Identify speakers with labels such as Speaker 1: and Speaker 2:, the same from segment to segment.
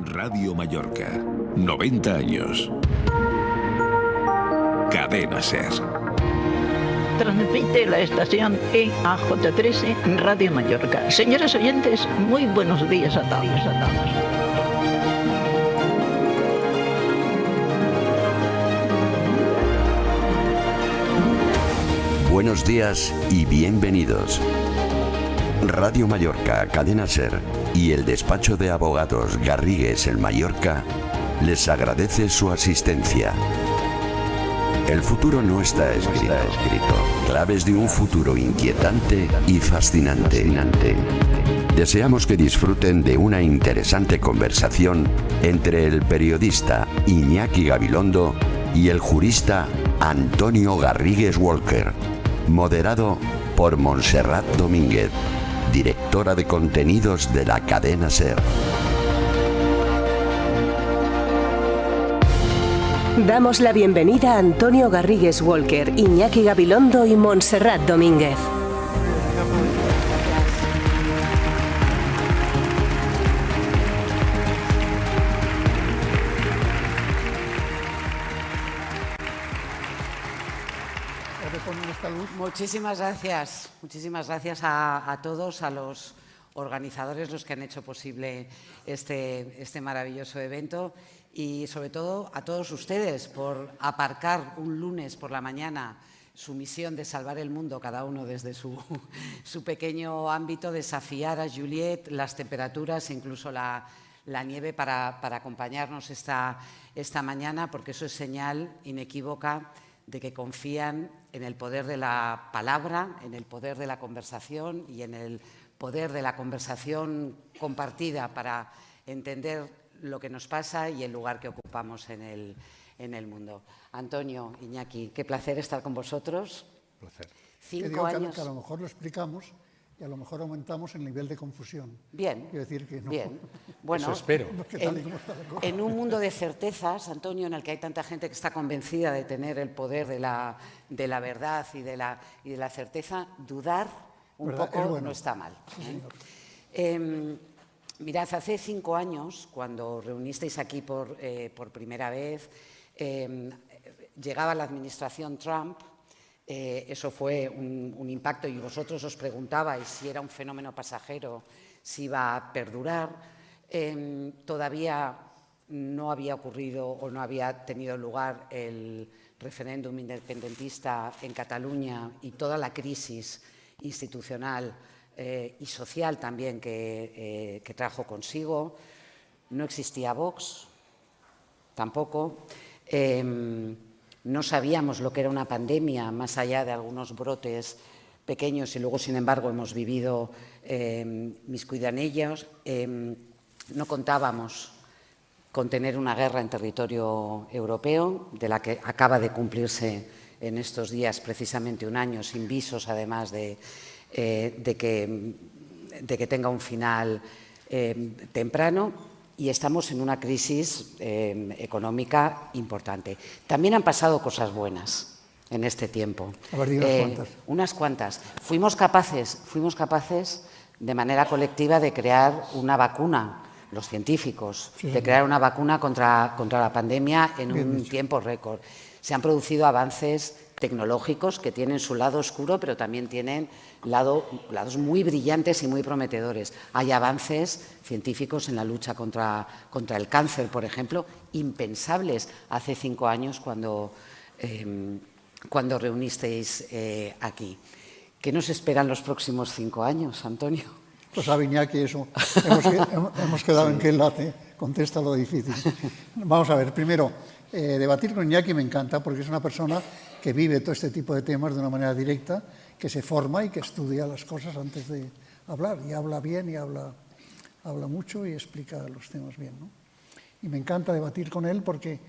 Speaker 1: Radio Mallorca. 90 años. Cadena SER.
Speaker 2: Transmite la estación EAJ13 Radio Mallorca. Señores oyentes, muy buenos días a todos.
Speaker 3: Buenos días y bienvenidos. Radio Mallorca, Cadena SER y el despacho de abogados Garrigues en Mallorca les agradece su asistencia. El futuro no está escrito. Claves de un futuro inquietante y fascinante. Deseamos que disfruten de una interesante conversación entre el periodista Iñaki Gabilondo y el jurista Antonio Garrigues Walker, moderado por Montserrat Domínguez, directora de contenidos de la cadena SER.
Speaker 4: Damos la bienvenida a Antonio Garrigues Walker, Iñaki Gabilondo y Montserrat Domínguez.
Speaker 5: Muchísimas gracias a todos, a los organizadores, los que han hecho posible este maravilloso evento y sobre todo a todos ustedes por aparcar un lunes por la mañana su misión de salvar el mundo, cada uno desde su pequeño ámbito, desafiar a Juliet, las temperaturas, incluso la nieve para acompañarnos esta mañana, porque eso es señal inequívoca de que confían en el poder de la palabra, en el poder de la conversación y en el poder de la conversación compartida para entender lo que nos pasa y el lugar que ocupamos en el mundo. Antonio, Iñaki, qué placer estar con vosotros.
Speaker 6: Placer.
Speaker 5: 5 años.
Speaker 6: Que a lo mejor lo explicamos y a lo mejor aumentamos el nivel de confusión.
Speaker 5: Bien.
Speaker 6: Quiero decir que no.
Speaker 5: Bien. Bueno,
Speaker 6: eso espero.
Speaker 5: En un mundo de certezas, Antonio, en el que hay tanta gente que está convencida de tener el poder de la verdad y de la certeza, dudar un poco no está mal. Sí, mirad, hace 5 años, cuando reunisteis aquí por primera vez, llegaba la administración Trump. Eso fue un impacto y vosotros os preguntabais si era un fenómeno pasajero, si iba a perdurar. Todavía no había ocurrido o no había tenido lugar el referéndum independentista en Cataluña y toda la crisis institucional y social también que trajo consigo. No existía Vox, tampoco. No sabíamos lo que era una pandemia, más allá de algunos brotes pequeños y luego, sin embargo, hemos vivido miscuida en ellos. No contábamos con tener una guerra en territorio europeo, de la que acaba de cumplirse en estos días precisamente un año, sin visos, además de que tenga un final temprano. Y estamos en una crisis económica importante. También han pasado cosas buenas en este tiempo.
Speaker 6: A ver,
Speaker 5: unas cuantas. Fuimos capaces de manera colectiva de crear una vacuna, los científicos, de crear una vacuna contra la pandemia en un tiempo récord. Se han producido avances tecnológicos que tienen su lado oscuro, pero también tienen lados muy brillantes y muy prometedores. Hay avances científicos en la lucha contra el cáncer, por ejemplo, impensables hace 5 años cuando reunisteis aquí. ¿Qué nos esperan los próximos 5 años, Antonio?
Speaker 6: Pues sabe Iñaki eso. Hemos quedado en que él contesta lo difícil. Vamos a ver, primero, debatir con Iñaki me encanta porque es una persona que vive todo este tipo de temas de una manera directa, que se forma y que estudia las cosas antes de hablar. Y habla bien y habla mucho y explica los temas bien, ¿no? Y me encanta debatir con él porque,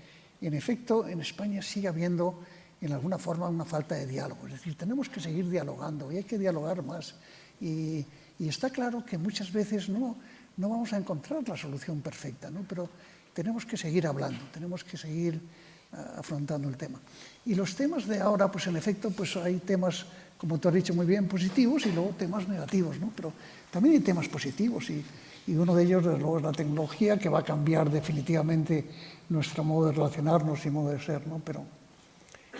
Speaker 6: en efecto, en España sigue habiendo, en alguna forma, una falta de diálogo. Es decir, tenemos que seguir dialogando y hay que dialogar más. Y está claro que muchas veces no vamos a encontrar la solución perfecta, ¿no? Pero tenemos que seguir hablando, tenemos que seguir afrontando el tema. Y los temas de ahora, pues en efecto, pues hay temas como tú has dicho muy bien, positivos y luego temas negativos, ¿no? Pero también hay temas positivos y uno de ellos, desde luego, es la tecnología, que va a cambiar definitivamente nuestro modo de relacionarnos y modo de ser, ¿no? Pero,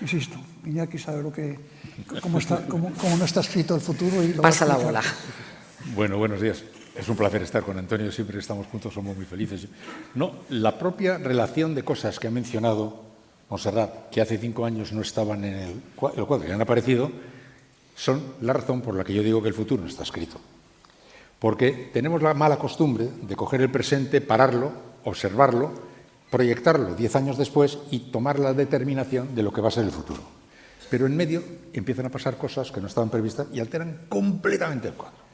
Speaker 6: insisto, Iñaki sabe cómo no está escrito el futuro y lo
Speaker 5: pasa
Speaker 6: va a
Speaker 5: la bola.
Speaker 7: Bueno, buenos días. Es un placer estar con Antonio, siempre que estamos juntos somos muy felices. No, la propia relación de cosas que ha mencionado Montserrat, que hace 5 años no estaban en el cuadro y han aparecido, son la razón por la que yo digo que el futuro no está escrito. Porque tenemos la mala costumbre de coger el presente, pararlo, observarlo, proyectarlo 10 años después y tomar la determinación de lo que va a ser el futuro. Pero en medio empiezan a pasar cosas que no estaban previstas y alteran completamente el cuadro.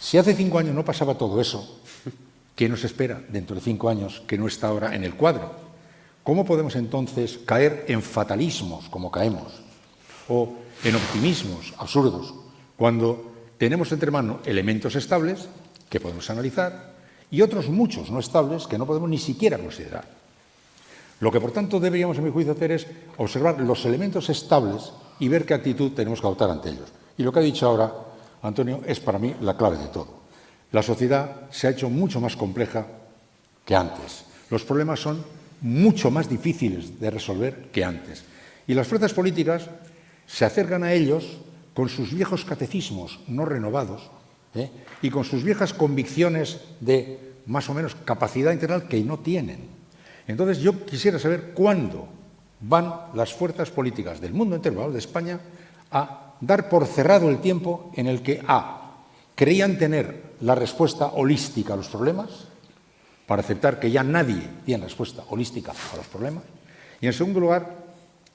Speaker 7: Si hace 5 años no pasaba todo eso, ¿qué nos espera dentro de 5 años que no está ahora en el cuadro? ¿Cómo podemos entonces caer en fatalismos como caemos o en optimismos absurdos cuando tenemos entre manos elementos estables que podemos analizar y otros muchos no estables que no podemos ni siquiera considerar? Lo que, por tanto, deberíamos, en mi juicio, hacer es observar los elementos estables y ver qué actitud tenemos que adoptar ante ellos. Y lo que ha dicho ahora Antonio es para mí la clave de todo. La sociedad se ha hecho mucho más compleja que antes. Los problemas son mucho más difíciles de resolver que antes. Y las fuerzas políticas se acercan a ellos con sus viejos catecismos no renovados y con sus viejas convicciones de más o menos capacidad integral que no tienen. Entonces yo quisiera saber cuándo van las fuerzas políticas del mundo entero, de España, a dar por cerrado el tiempo en el que creían tener la respuesta holística a los problemas, para aceptar que ya nadie tiene respuesta holística a los problemas, y en segundo lugar,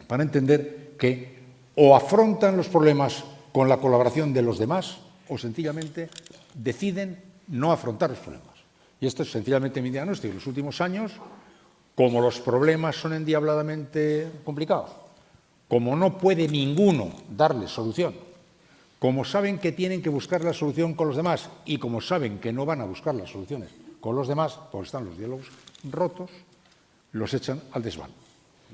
Speaker 7: para entender que o afrontan los problemas con la colaboración de los demás o sencillamente deciden no afrontar los problemas. Y esto es sencillamente mi diagnóstico. En los últimos años, como los problemas son endiabladamente complicados, como no puede ninguno darles solución, como saben que tienen que buscar la solución con los demás y como saben que no van a buscar las soluciones con los demás, porque están los diálogos rotos, los echan al desván.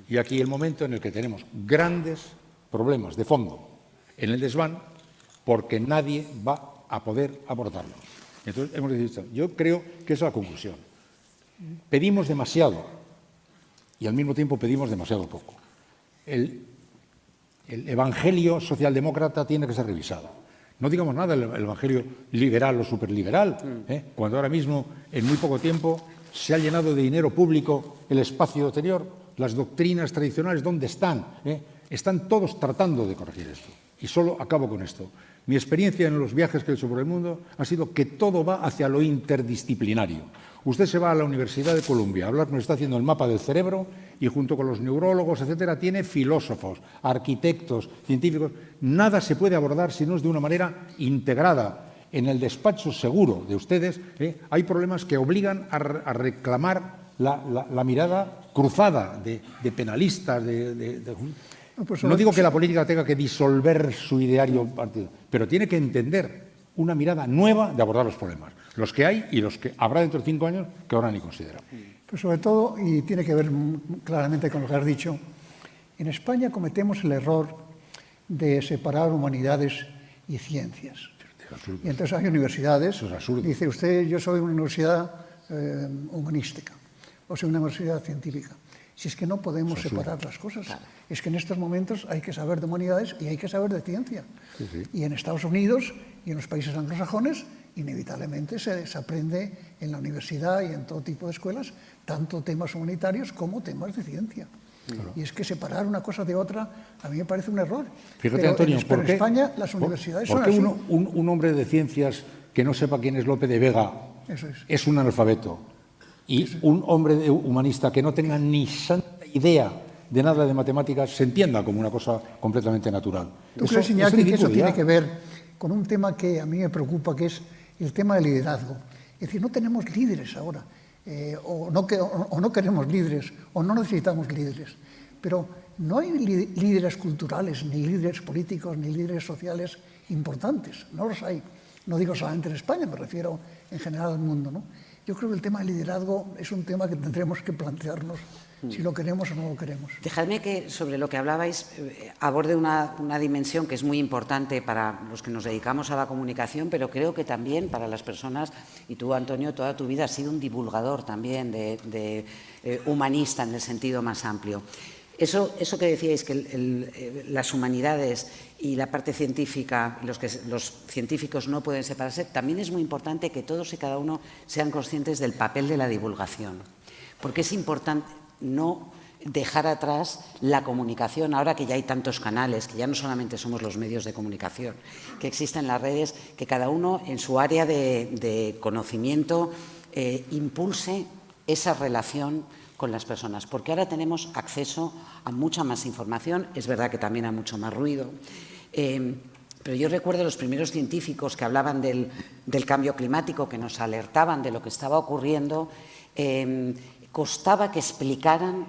Speaker 7: Y aquí el momento en el que tenemos grandes problemas de fondo en el desván porque nadie va a poder abordarlos. Entonces, hemos decidido, yo creo que esa es la conclusión. Pedimos demasiado y al mismo tiempo pedimos demasiado poco. El evangelio socialdemócrata tiene que ser revisado. No digamos nada del evangelio liberal o superliberal, cuando ahora mismo, en muy poco tiempo, se ha llenado de dinero público el espacio exterior. Las doctrinas tradicionales, ¿dónde están? Están todos tratando de corregir esto. Y solo acabo con esto. Mi experiencia en los viajes que he hecho por el mundo ha sido que todo va hacia lo interdisciplinario. Usted se va a la Universidad de Columbia a hablar, nos está haciendo el mapa del cerebro y junto con los neurólogos, etcétera, tiene filósofos, arquitectos, científicos. Nada se puede abordar si no es de una manera integrada. En el despacho seguro de ustedes hay problemas que obligan a reclamar la mirada cruzada de penalistas, No digo que la política tenga que disolver su ideario partido, pero tiene que entender una mirada nueva de abordar los problemas, los que hay y los que habrá dentro de 5 años que ahora ni considera.
Speaker 6: Pues sobre todo, y tiene que ver claramente con lo que has dicho, en España cometemos el error de separar humanidades y ciencias. Y entonces hay universidades, dice usted, yo soy una universidad humanística, o soy una universidad científica. Si es que no podemos separar las cosas. Claro. Es que en estos momentos hay que saber de humanidades y hay que saber de ciencia. Sí. Y en Estados Unidos y en los países anglosajones, inevitablemente se aprende en la universidad y en todo tipo de escuelas, tanto temas humanitarios como temas de ciencia. Claro. Y es que separar una cosa de otra, a mí me parece un error.
Speaker 7: Fíjate, Antonio,
Speaker 6: pero en España las universidades son así.
Speaker 7: ¿Por qué un hombre de ciencias que no sepa quién es Lope de Vega es un analfabeto? Y un hombre humanista que no tenga ni santa idea de nada de matemáticas se entienda como una cosa completamente natural.
Speaker 6: ¿Tú crees, Iñaki, que eso tiene que ver con un tema que a mí me preocupa, que es el tema del liderazgo? Es decir, no tenemos líderes ahora, o no queremos líderes, o no necesitamos líderes, pero no hay líderes culturales, ni líderes políticos, ni líderes sociales importantes, no los hay. No digo solamente en España, me refiero en general al mundo, ¿no? Yo creo que el tema del liderazgo es un tema que tendremos que plantearnos si lo queremos o no lo queremos.
Speaker 5: Dejadme que sobre lo que hablabais aborde una dimensión que es muy importante para los que nos dedicamos a la comunicación, pero creo que también para las personas, y tú, Antonio, toda tu vida has sido un divulgador también, humanista en el sentido más amplio. Eso que decíais, que las humanidades y la parte científica, los científicos no pueden separarse, también es muy importante que todos y cada uno sean conscientes del papel de la divulgación, porque es importante no dejar atrás la comunicación, ahora que ya hay tantos canales, que ya no solamente somos los medios de comunicación, que existen las redes, que cada uno en su área de conocimiento impulse esa relación con las personas, porque ahora tenemos acceso a mucha más información, es verdad que también a mucho más ruido, pero yo recuerdo los primeros científicos que hablaban del cambio climático, que nos alertaban de lo que estaba ocurriendo, costaba que explicaran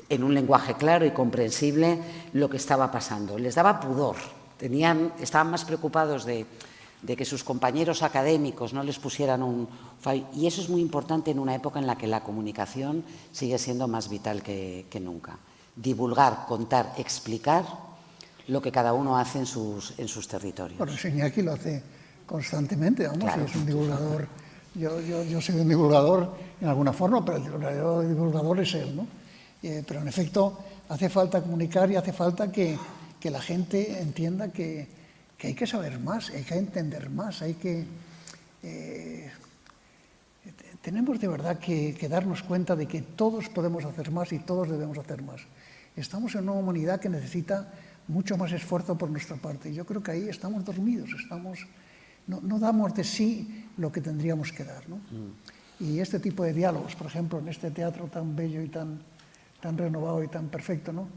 Speaker 5: en un lenguaje claro y comprensible lo que estaba pasando. Les daba pudor, estaban más preocupados de que sus compañeros académicos no les pusieran un fallo. Y eso es muy importante en una época en la que la comunicación sigue siendo más vital que nunca. Divulgar, contar, explicar lo que cada uno hace en sus territorios.
Speaker 6: Bueno, Iñaki lo hace constantemente, vamos,
Speaker 5: claro.
Speaker 6: Es un divulgador. Yo soy un divulgador en alguna forma, pero el verdadero divulgador es él, ¿no? Pero en efecto hace falta comunicar y hace falta que la gente entienda que hay que saber más, hay que entender más, tenemos de verdad que darnos cuenta de que todos podemos hacer más y todos debemos hacer más. Estamos en una humanidad que necesita mucho más esfuerzo por nuestra parte. Yo creo que ahí estamos dormidos, no damos de sí lo que tendríamos que dar, ¿no? Y este tipo de diálogos, por ejemplo, en este teatro tan bello y tan renovado y tan perfecto, ¿no?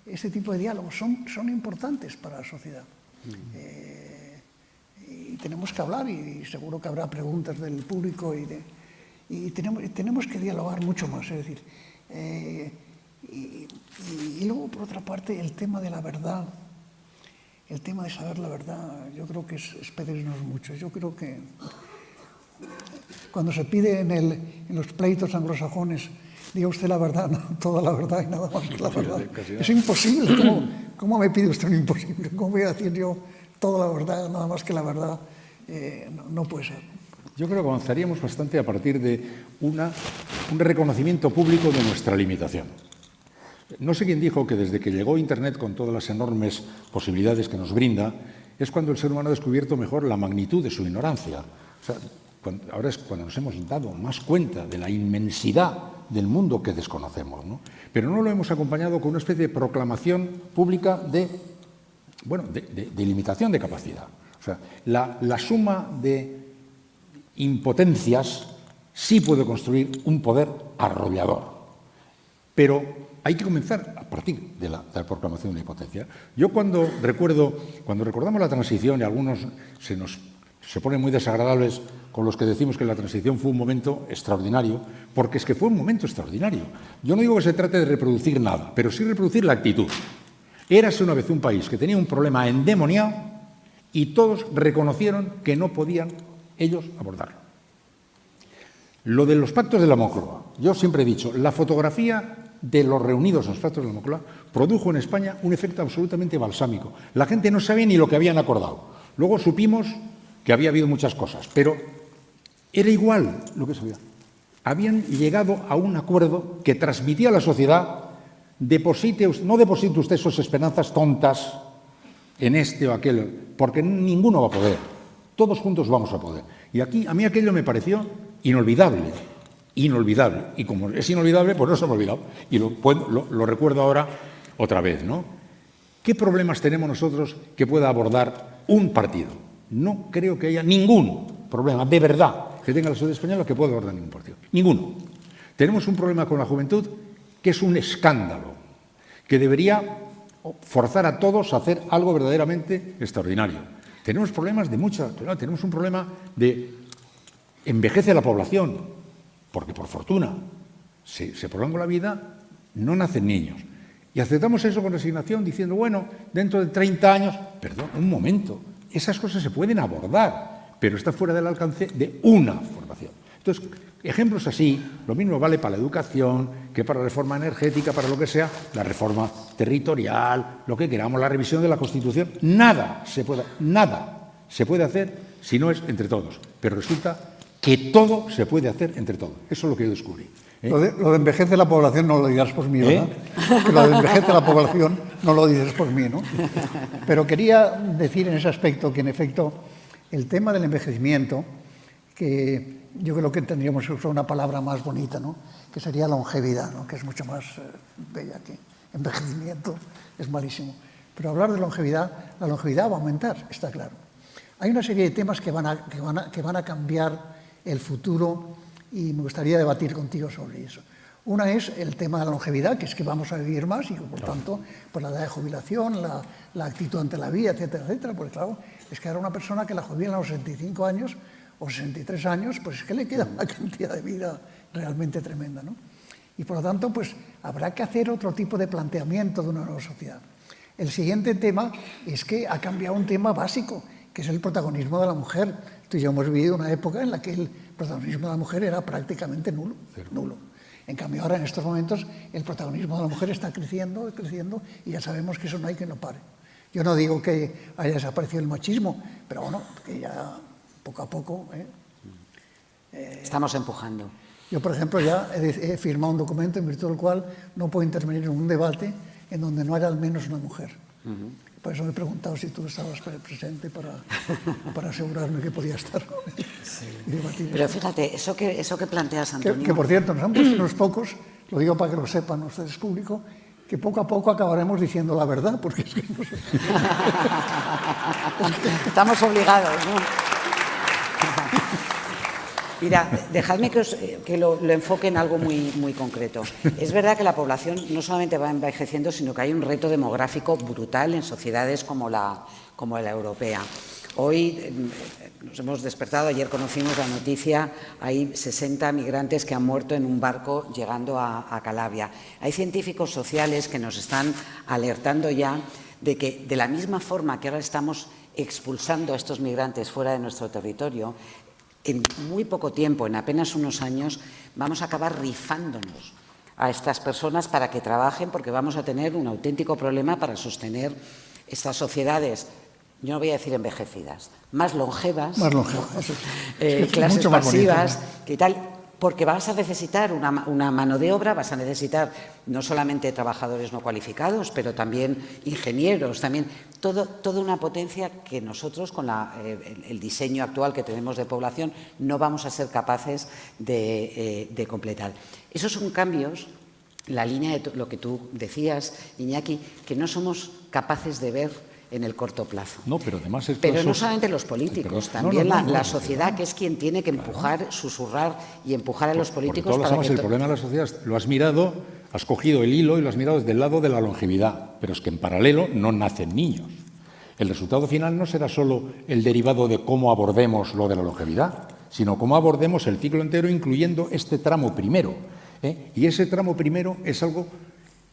Speaker 6: Este tipo de diálogos son importantes para la sociedad. Y tenemos que hablar, y seguro que habrá preguntas del público, y tenemos que dialogar mucho más, es decir, y luego, por otra parte, el tema de la verdad, el tema de saber la verdad, yo creo que es pedirnos mucho. Yo creo que cuando se pide en los pleitos anglosajones, diga usted la verdad, no, toda la verdad y nada más que la verdad. Es imposible. ¿Cómo me pide usted un imposible? ¿Cómo voy a decir yo toda la verdad, nada más que la verdad? No puede ser.
Speaker 7: Yo creo que avanzaríamos bastante a partir de un reconocimiento público de nuestra limitación. No sé quién dijo que desde que llegó Internet con todas las enormes posibilidades que nos brinda, es cuando el ser humano ha descubierto mejor la magnitud de su ignorancia. O sea, ahora es cuando nos hemos dado más cuenta de la inmensidad del mundo que desconocemos, ¿no? Pero no lo hemos acompañado con una especie de proclamación pública de limitación de capacidad. O sea, la suma de impotencias sí puede construir un poder arrollador, pero hay que comenzar a partir de la proclamación de la impotencia. Yo cuando recordamos la transición, y algunos se ponen muy desagradables con los que decimos que la transición fue un momento extraordinario, porque es que fue un momento extraordinario. Yo no digo que se trate de reproducir nada, pero sí reproducir la actitud. Érase una vez un país que tenía un problema endemoniado y todos reconocieron que no podían ellos abordarlo. Lo de los pactos de la Moncloa, yo siempre he dicho, la fotografía de los reunidos en los pactos de la Moncloa produjo en España un efecto absolutamente balsámico. La gente no sabía ni lo que habían acordado. Luego supimos que había habido muchas cosas, pero era igual lo que sabía. Habían llegado a un acuerdo que transmitía a la sociedad: no deposite usted sus esperanzas tontas en este o aquel, porque ninguno va a poder. Todos juntos vamos a poder. Y a mí aquello me pareció inolvidable. Y como es inolvidable, pues no se me ha olvidado. Y lo recuerdo ahora otra vez, ¿no? ¿Qué problemas tenemos nosotros que pueda abordar un partido? No creo que haya ningún problema, de verdad, que tenga la sociedad española que pueda abordar ningún partido. Ninguno. Tenemos un problema con la juventud que es un escándalo, que debería forzar a todos a hacer algo verdaderamente extraordinario. Tenemos problemas tenemos un problema de envejece la población, porque por fortuna se prolonga la vida, no nacen niños. Y aceptamos eso con resignación diciendo, bueno, dentro de 30 años, perdón, un momento, esas cosas se pueden abordar, pero está fuera del alcance de una formación. Entonces, ejemplos así, lo mismo vale para la educación, que para la reforma energética, para lo que sea, la reforma territorial, lo que queramos, la revisión de la Constitución. Nada se puede hacer si no es entre todos. Pero resulta que todo se puede hacer entre todos. Eso es lo que yo descubrí.
Speaker 6: Lo de envejece la población no lo dirás por mí, ¿verdad? Que lo de envejece la población no lo dices por mí, ¿no? Pero quería decir en ese aspecto que, en efecto, el tema del envejecimiento, que yo creo que tendríamos que usar una palabra más bonita, ¿no? Que sería longevidad, ¿no? Que es mucho más bella que envejecimiento, es malísimo. Pero hablar de longevidad, la longevidad va a aumentar, está claro. Hay una serie de temas que van a cambiar el futuro y me gustaría debatir contigo sobre eso. Una es el tema de la longevidad, que es que vamos a vivir más y por tanto, pues la edad de jubilación, la actitud ante la vida, etcétera, etcétera. Porque claro, es que ahora una persona que la jubilan a los 65 años o 63 años, pues es que le queda una cantidad de vida realmente tremenda, ¿no? Y por lo tanto, pues habrá que hacer otro tipo de planteamiento de una nueva sociedad. El siguiente tema es que ha cambiado un tema básico, que es el protagonismo de la mujer. Tú y yo hemos vivido una época en la que el protagonismo de la mujer era prácticamente nulo. En cambio, ahora en estos momentos el protagonismo de la mujer está creciendo y ya sabemos que eso no hay quien lo pare. Yo no digo que haya desaparecido el machismo, pero bueno, que ya poco a poco...
Speaker 5: Estamos empujando.
Speaker 6: Yo, por ejemplo, ya he firmado un documento en virtud del cual no puedo intervenir en un debate en donde no haya al menos una mujer. Por eso me he preguntado si tú estabas presente para asegurarme que podía estar.
Speaker 5: Sí. Pero fíjate, eso que planteas, Antonio...
Speaker 6: Que por cierto, nos han puesto unos pocos, lo digo para que lo sepan ustedes público, que poco a poco acabaremos diciendo la verdad, porque es que no sé.
Speaker 5: Estamos obligados, ¿no? Mira, dejadme que lo enfoque en algo muy concreto. Es verdad que la población no solamente va envejeciendo, sino que hay un reto demográfico brutal en sociedades como la europea. Hoy nos hemos despertado, ayer conocimos la noticia, hay 60 migrantes que han muerto en un barco llegando a Calabria. Hay científicos sociales que nos están alertando ya de que, de la misma forma que ahora estamos expulsando a estos migrantes fuera de nuestro territorio, en muy poco tiempo, en apenas unos años, vamos a acabar rifándonos a estas personas para que trabajen, porque vamos a tener un auténtico problema para sostener estas sociedades, yo no voy a decir envejecidas, más longevas,
Speaker 6: eso sí.
Speaker 5: clases pasivas, que tal, porque vas a necesitar una mano de obra, vas a necesitar no solamente trabajadores no cualificados, pero también ingenieros, también toda una potencia que nosotros, con el diseño actual que tenemos de población, no vamos a ser capaces de completar. Esos son cambios, la línea de lo que tú decías, Iñaki, que no somos capaces de ver en el corto plazo.
Speaker 7: No, pero además...
Speaker 5: Pero no solamente los políticos, también la sociedad, que es quien tiene que empujar, susurrar y empujar a los políticos para que...
Speaker 7: El problema de la sociedad, lo has mirado, has cogido el hilo y lo has mirado desde el lado de la longevidad, pero es que en paralelo no nacen niños. El resultado final no será solo el derivado de cómo abordemos lo de la longevidad, sino cómo abordemos el ciclo entero, incluyendo este tramo primero. Y ese tramo primero es algo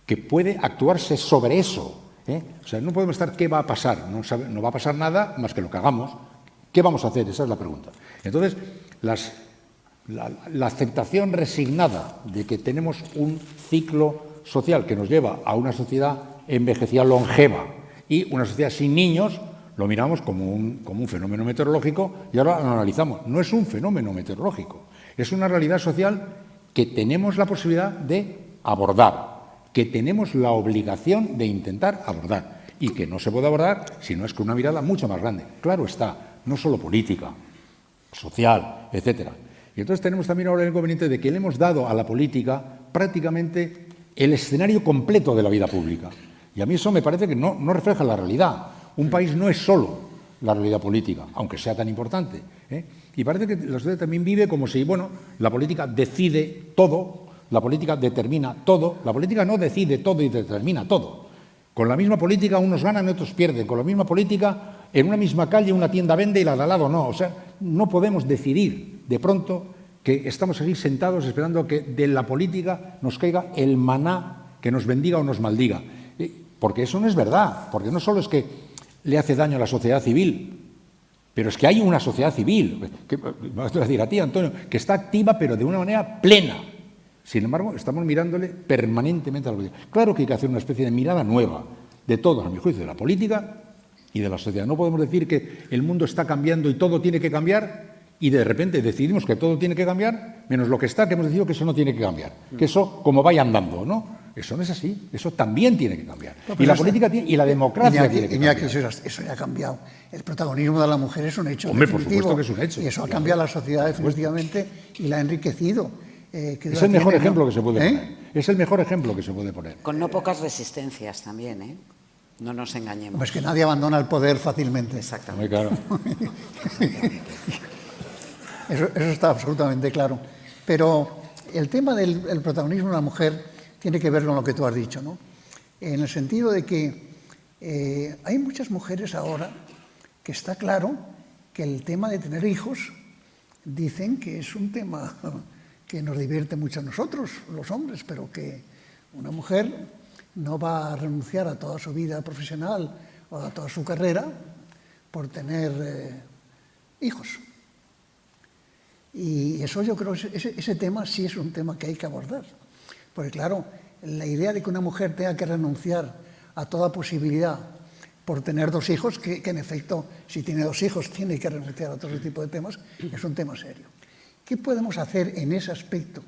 Speaker 7: que puede actuarse sobre eso. O sea, no podemos estar qué va a pasar, no va a pasar nada más que lo que hagamos. ¿Qué vamos a hacer? Esa es la pregunta. Entonces, la aceptación resignada de que tenemos un ciclo social que nos lleva a una sociedad envejecida longeva y una sociedad sin niños, lo miramos como un fenómeno meteorológico y ahora lo analizamos. No es un fenómeno meteorológico, es una realidad social que tenemos la posibilidad de abordar, que tenemos la obligación de intentar abordar y que no se puede abordar si no es con una mirada mucho más grande. Claro está, no solo política, social, etcétera. Y entonces tenemos también ahora el inconveniente de que le hemos dado a la política prácticamente el escenario completo de la vida pública. Y a mí eso me parece que no refleja la realidad. Un país no es solo la realidad política, aunque sea tan importante. Y parece que la sociedad también vive como si, bueno, la política decide todo. La política determina todo. La política no decide todo y determina todo. Con la misma política unos ganan y otros pierden. Con la misma política, en una misma calle una tienda vende y la de al lado no. O sea, no podemos decidir de pronto que estamos aquí sentados esperando que de la política nos caiga el maná que nos bendiga o nos maldiga. Porque eso no es verdad. Porque no solo es que le hace daño a la sociedad civil, Pero es que hay una sociedad civil, que, vas a decir a ti, Antonio, que está activa pero de una manera plena. Sin embargo, estamos mirándole permanentemente a la política. Claro que hay que hacer una especie de mirada nueva de todos, a mi juicio, de la política y de la sociedad. No podemos decir que el mundo está cambiando y todo tiene que cambiar y de repente decidimos que todo tiene que cambiar, menos lo que está, que hemos decidido que eso no tiene que cambiar. Que eso, como vaya andando, ¿no? Eso no es así, eso también tiene que cambiar. No, y la política y la democracia tiene que cambiar.
Speaker 6: Eso ya ha cambiado. El protagonismo de la mujer es un hecho.
Speaker 7: Hombre, por supuesto que es un hecho.
Speaker 6: Y eso ha cambiado la sociedad definitivamente y la ha enriquecido.
Speaker 7: Es el mejor ejemplo que se puede poner. Es el mejor ejemplo que se puede poner.
Speaker 5: Con no pocas resistencias también, ¿eh? No nos engañemos.
Speaker 6: Pues que nadie abandona el poder fácilmente.
Speaker 5: Exactamente.
Speaker 7: Muy claro.
Speaker 6: Eso está absolutamente claro. Pero el tema del protagonismo de la mujer tiene que ver con lo que tú has dicho, ¿no? En el sentido de que hay muchas mujeres ahora que está claro que el tema de tener hijos dicen que es un tema que nos divierte mucho a nosotros, los hombres, pero que una mujer no va a renunciar a toda su vida profesional o a toda su carrera por tener hijos. Y eso yo creo, ese tema sí es un tema que hay que abordar. Porque claro, la idea de que una mujer tenga que renunciar a toda posibilidad por tener 2 hijos, que en efecto, si tiene 2 hijos, tiene que renunciar a todo ese tipo de temas, es un tema serio. ¿Qué podemos hacer en ese aspecto,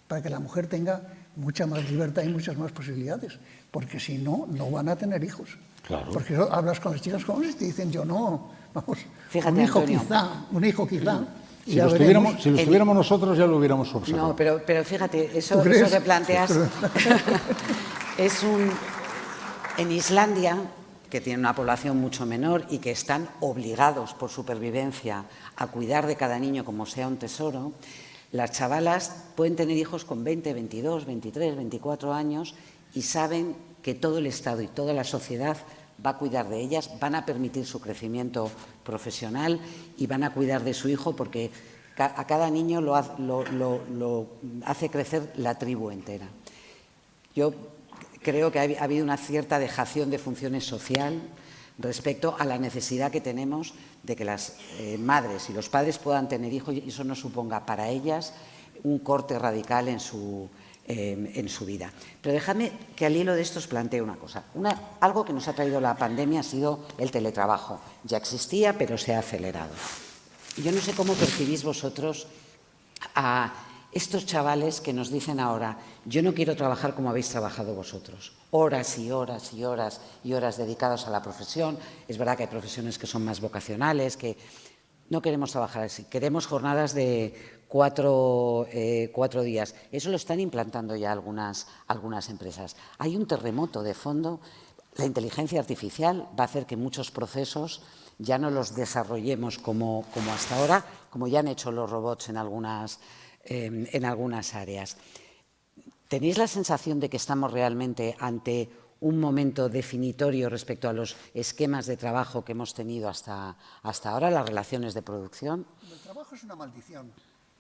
Speaker 6: para que la mujer tenga mucha más libertad y muchas más posibilidades? Porque si no, no van a tener hijos.
Speaker 7: Claro.
Speaker 6: Porque hablas con las chicas jóvenes y te dicen, yo no, vamos,
Speaker 5: fíjate,
Speaker 6: un hijo quizá.
Speaker 7: Si lo tuviéramos nosotros ya lo hubiéramos observado.
Speaker 5: No, pero fíjate, eso que planteas en Islandia, que tiene una población mucho menor y que están obligados por supervivencia a cuidar de cada niño como sea un tesoro, las chavalas pueden tener hijos con 20, 22, 23, 24 años y saben que todo el Estado y toda la sociedad va a cuidar de ellas, van a permitir su crecimiento profesional y van a cuidar de su hijo porque a cada niño lo hace crecer la tribu entera. Yo creo que ha habido una cierta dejación de funciones social respecto a la necesidad que tenemos de que las madres y los padres puedan tener hijos y eso no suponga para ellas un corte radical en su vida. Pero déjame que al hilo de esto os plantee una cosa. Algo que nos ha traído la pandemia ha sido el teletrabajo. Ya existía, pero se ha acelerado. Yo no sé cómo percibís vosotros a estos chavales que nos dicen ahora, yo no quiero trabajar como habéis trabajado vosotros, horas y horas y horas y horas dedicadas a la profesión. Es verdad que hay profesiones que son más vocacionales, que no queremos trabajar así, queremos jornadas de 4 días. Eso lo están implantando ya algunas empresas. Hay un terremoto de fondo. La inteligencia artificial va a hacer que muchos procesos ya no los desarrollemos como hasta ahora, como ya han hecho los robots en algunas áreas. ¿Tenéis la sensación de que estamos realmente ante un momento definitorio respecto a los esquemas de trabajo que hemos tenido hasta ahora, las relaciones de producción?
Speaker 6: El trabajo es una maldición,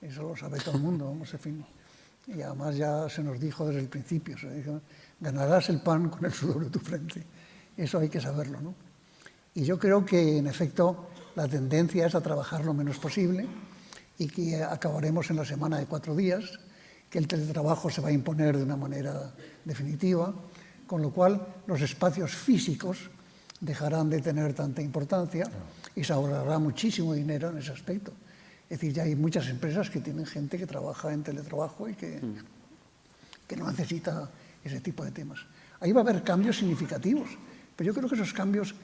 Speaker 6: eso lo sabe todo el mundo, vamos, en fin. Y además ya se nos dijo desde el principio, se dijo, ganarás el pan con el sudor de tu frente. Eso hay que saberlo, ¿no? Y yo creo que, en efecto, la tendencia es a trabajar lo menos posible y que acabaremos en la semana de 4 días, que el teletrabajo se va a imponer de una manera definitiva, con lo cual los espacios físicos dejarán de tener tanta importancia y se ahorrará muchísimo dinero en ese aspecto. Es decir, ya hay muchas empresas que tienen gente que trabaja en teletrabajo y que no necesita ese tipo de temas. Ahí va a haber cambios significativos, pero yo creo que esos cambios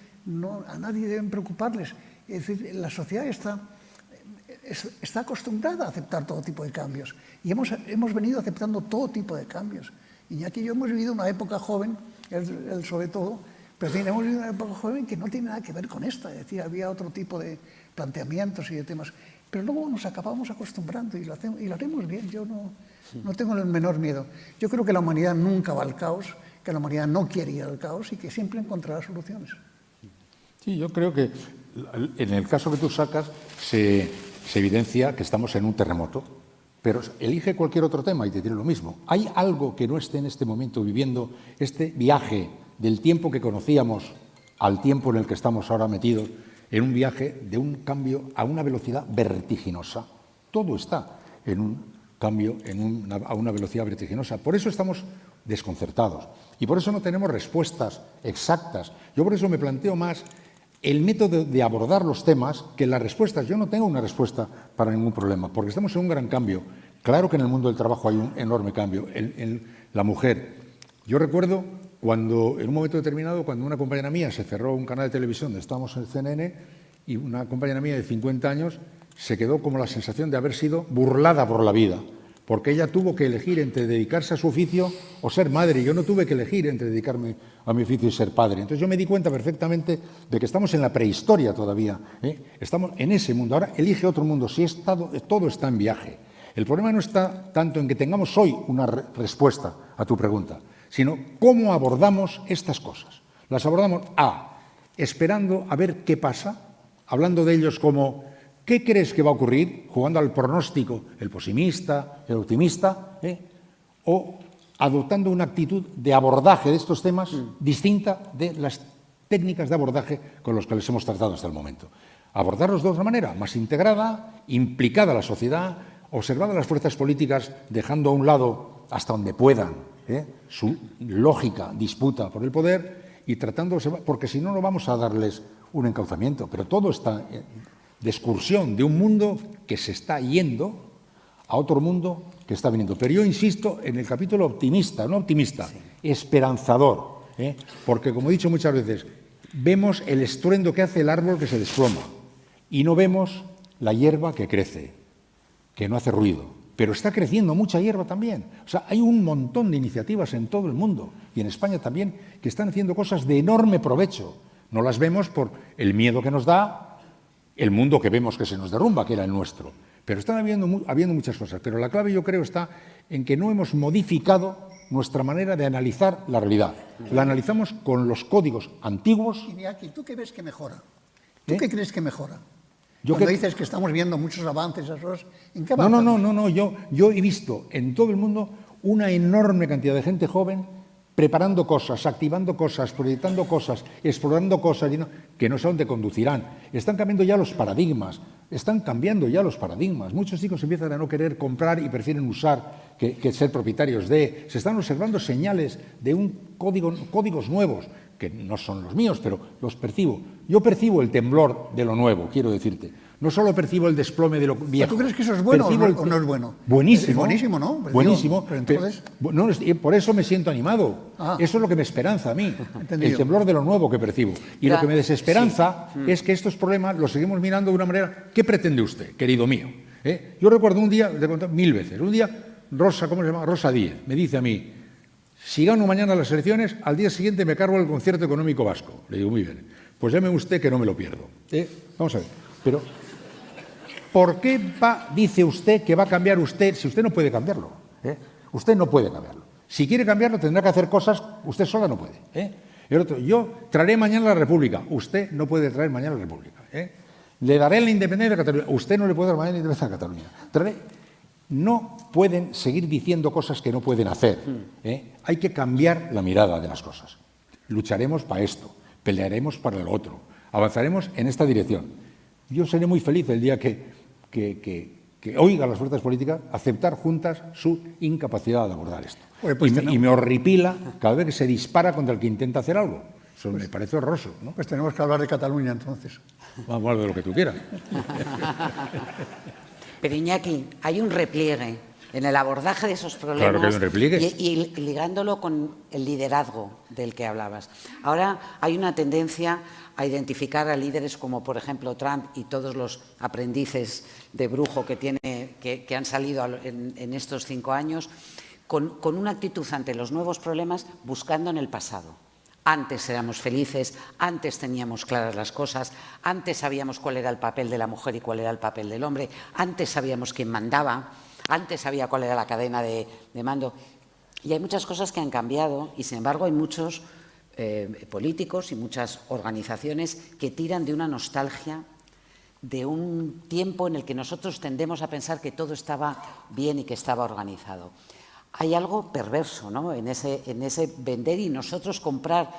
Speaker 6: a nadie deben preocuparles. Es decir, la sociedad está acostumbrada a aceptar todo tipo de cambios y hemos venido aceptando todo tipo de cambios. Iñaki y yo hemos vivido una época joven, él sobre todo, pero en fin, hemos vivido una época joven que no tiene nada que ver con esta, es decir, había otro tipo de planteamientos y de temas, pero luego nos acabamos acostumbrando y lo haremos bien. Yo no tengo el menor miedo. Yo creo que la humanidad nunca va al caos, que la humanidad no quiere ir al caos y que siempre encontrará soluciones.
Speaker 7: Sí, yo creo que en el caso que tú sacas se evidencia que estamos en un terremoto, pero elige cualquier otro tema y te diré lo mismo. ¿Hay algo que no esté en este momento viviendo este viaje del tiempo que conocíamos al tiempo en el que estamos ahora metidos? en un viaje de un cambio a una velocidad vertiginosa. Todo está en un cambio a una velocidad vertiginosa. Por eso estamos desconcertados y por eso no tenemos respuestas exactas. Yo por eso me planteo más el método de abordar los temas que las respuestas. Yo no tengo una respuesta para ningún problema, porque estamos en un gran cambio. Claro que en el mundo del trabajo hay un enorme cambio. En la mujer. Yo recuerdo cuando, en un momento determinado, cuando una compañera mía se cerró un canal de televisión donde estábamos en el CNN y una compañera mía de 50 años se quedó como la sensación de haber sido burlada por la vida, porque ella tuvo que elegir entre dedicarse a su oficio o ser madre, y yo no tuve que elegir entre dedicarme a mi oficio y ser padre. Entonces yo me di cuenta perfectamente de que estamos en la prehistoria todavía, estamos en ese mundo. Ahora elige otro mundo, todo está en viaje. El problema no está tanto en que tengamos hoy una respuesta a tu pregunta, sino cómo abordamos estas cosas. Las abordamos esperando a ver qué pasa, hablando de ellos como ¿qué crees que va a ocurrir? Jugando al pronóstico, el pesimista, el optimista, o adoptando una actitud de abordaje de estos temas distinta de las técnicas de abordaje con los que les hemos tratado hasta el momento. Abordarlos de otra manera, más integrada, implicada la sociedad, observada las fuerzas políticas, dejando a un lado hasta donde puedan su lógica disputa por el poder y tratando, porque si no, no vamos a darles un encauzamiento. Pero todo está de excursión de un mundo que se está yendo a otro mundo que está viniendo. Pero yo insisto en el capítulo optimista, no optimista, esperanzador, porque como he dicho muchas veces, vemos el estruendo que hace el árbol que se desploma y no vemos la hierba que crece, que no hace ruido. Pero está creciendo mucha hierba también. O sea, hay un montón de iniciativas en todo el mundo y en España también que están haciendo cosas de enorme provecho. No las vemos por el miedo que nos da el mundo que vemos que se nos derrumba, que era el nuestro. Pero están habiendo muchas cosas. Pero la clave, yo creo, está en que no hemos modificado nuestra manera de analizar la realidad. La analizamos con los códigos antiguos.
Speaker 6: Iñaki, ¿tú qué ves que mejora? ¿Tú qué crees que mejora? Cuando dices que estamos viendo muchos avances, ¿en qué avanzan?
Speaker 7: No. Yo he visto en todo el mundo una enorme cantidad de gente joven preparando cosas, activando cosas, proyectando cosas, explorando cosas que no sé a dónde conducirán. Están cambiando ya los paradigmas. Muchos chicos empiezan a no querer comprar y prefieren usar que ser propietarios de. Se están observando señales de códigos nuevos, que no son los míos, pero los percibo. Yo percibo el temblor de lo nuevo, quiero decirte. No solo percibo el desplome de lo viejo.
Speaker 6: ¿Tú crees que eso es bueno o no es bueno?
Speaker 7: Buenísimo.
Speaker 6: Es buenísimo, ¿no?
Speaker 7: Buenísimo.
Speaker 6: Pero entonces...
Speaker 7: por eso me siento animado. Eso es lo que me esperanza a mí.
Speaker 6: Entendido.
Speaker 7: El temblor de lo nuevo que percibo. Y lo que me desesperanza es que estos problemas los seguimos mirando de una manera... ¿Qué pretende usted, querido mío? Yo recuerdo un día, te he contado 1000 veces, un día Rosa, ¿cómo se llama? Rosa Díez, me dice a mí, si gano mañana las elecciones, al día siguiente me cargo el concierto económico vasco. Le digo, muy bien, pues llame usted que no me lo pierdo. Vamos a ver, pero ¿por qué dice usted que va a cambiar usted si usted no puede cambiarlo? Usted no puede cambiarlo. Si quiere cambiarlo tendrá que hacer cosas, usted sola no puede. El otro, yo traeré mañana la República. Usted no puede traer mañana la República. Le daré la independencia a Cataluña. Usted no le puede dar mañana la independencia a Cataluña. No pueden seguir diciendo cosas que no pueden hacer. Hay que cambiar la mirada de las cosas. Lucharemos para esto, pelearemos para lo otro, avanzaremos en esta dirección. Yo seré muy feliz el día que oiga a las fuerzas políticas aceptar juntas su incapacidad de abordar esto. Y me horripila cada vez que se dispara contra el que intenta hacer algo. Eso me parece horroroso, ¿no?
Speaker 6: Pues tenemos que hablar de Cataluña entonces.
Speaker 7: Vamos a hablar de lo que tú quieras.
Speaker 5: Pero Iñaki, hay un repliegue en el abordaje de esos problemas.
Speaker 7: Claro que hay un repliegue.
Speaker 5: Y ligándolo con el liderazgo del que hablabas. Ahora hay una tendencia a identificar a líderes como, por ejemplo, Trump y todos los aprendices de brujo que han salido en estos 5 años, con una actitud ante los nuevos problemas buscando en el pasado. Antes éramos felices, antes teníamos claras las cosas, antes sabíamos cuál era el papel de la mujer y cuál era el papel del hombre, antes sabíamos quién mandaba, antes sabía cuál era la cadena de mando. Y hay muchas cosas que han cambiado y, sin embargo, hay muchos políticos y muchas organizaciones que tiran de una nostalgia de un tiempo en el que nosotros tendemos a pensar que todo estaba bien y que estaba organizado. Hay algo perverso, ¿no?, en ese vender y nosotros comprar,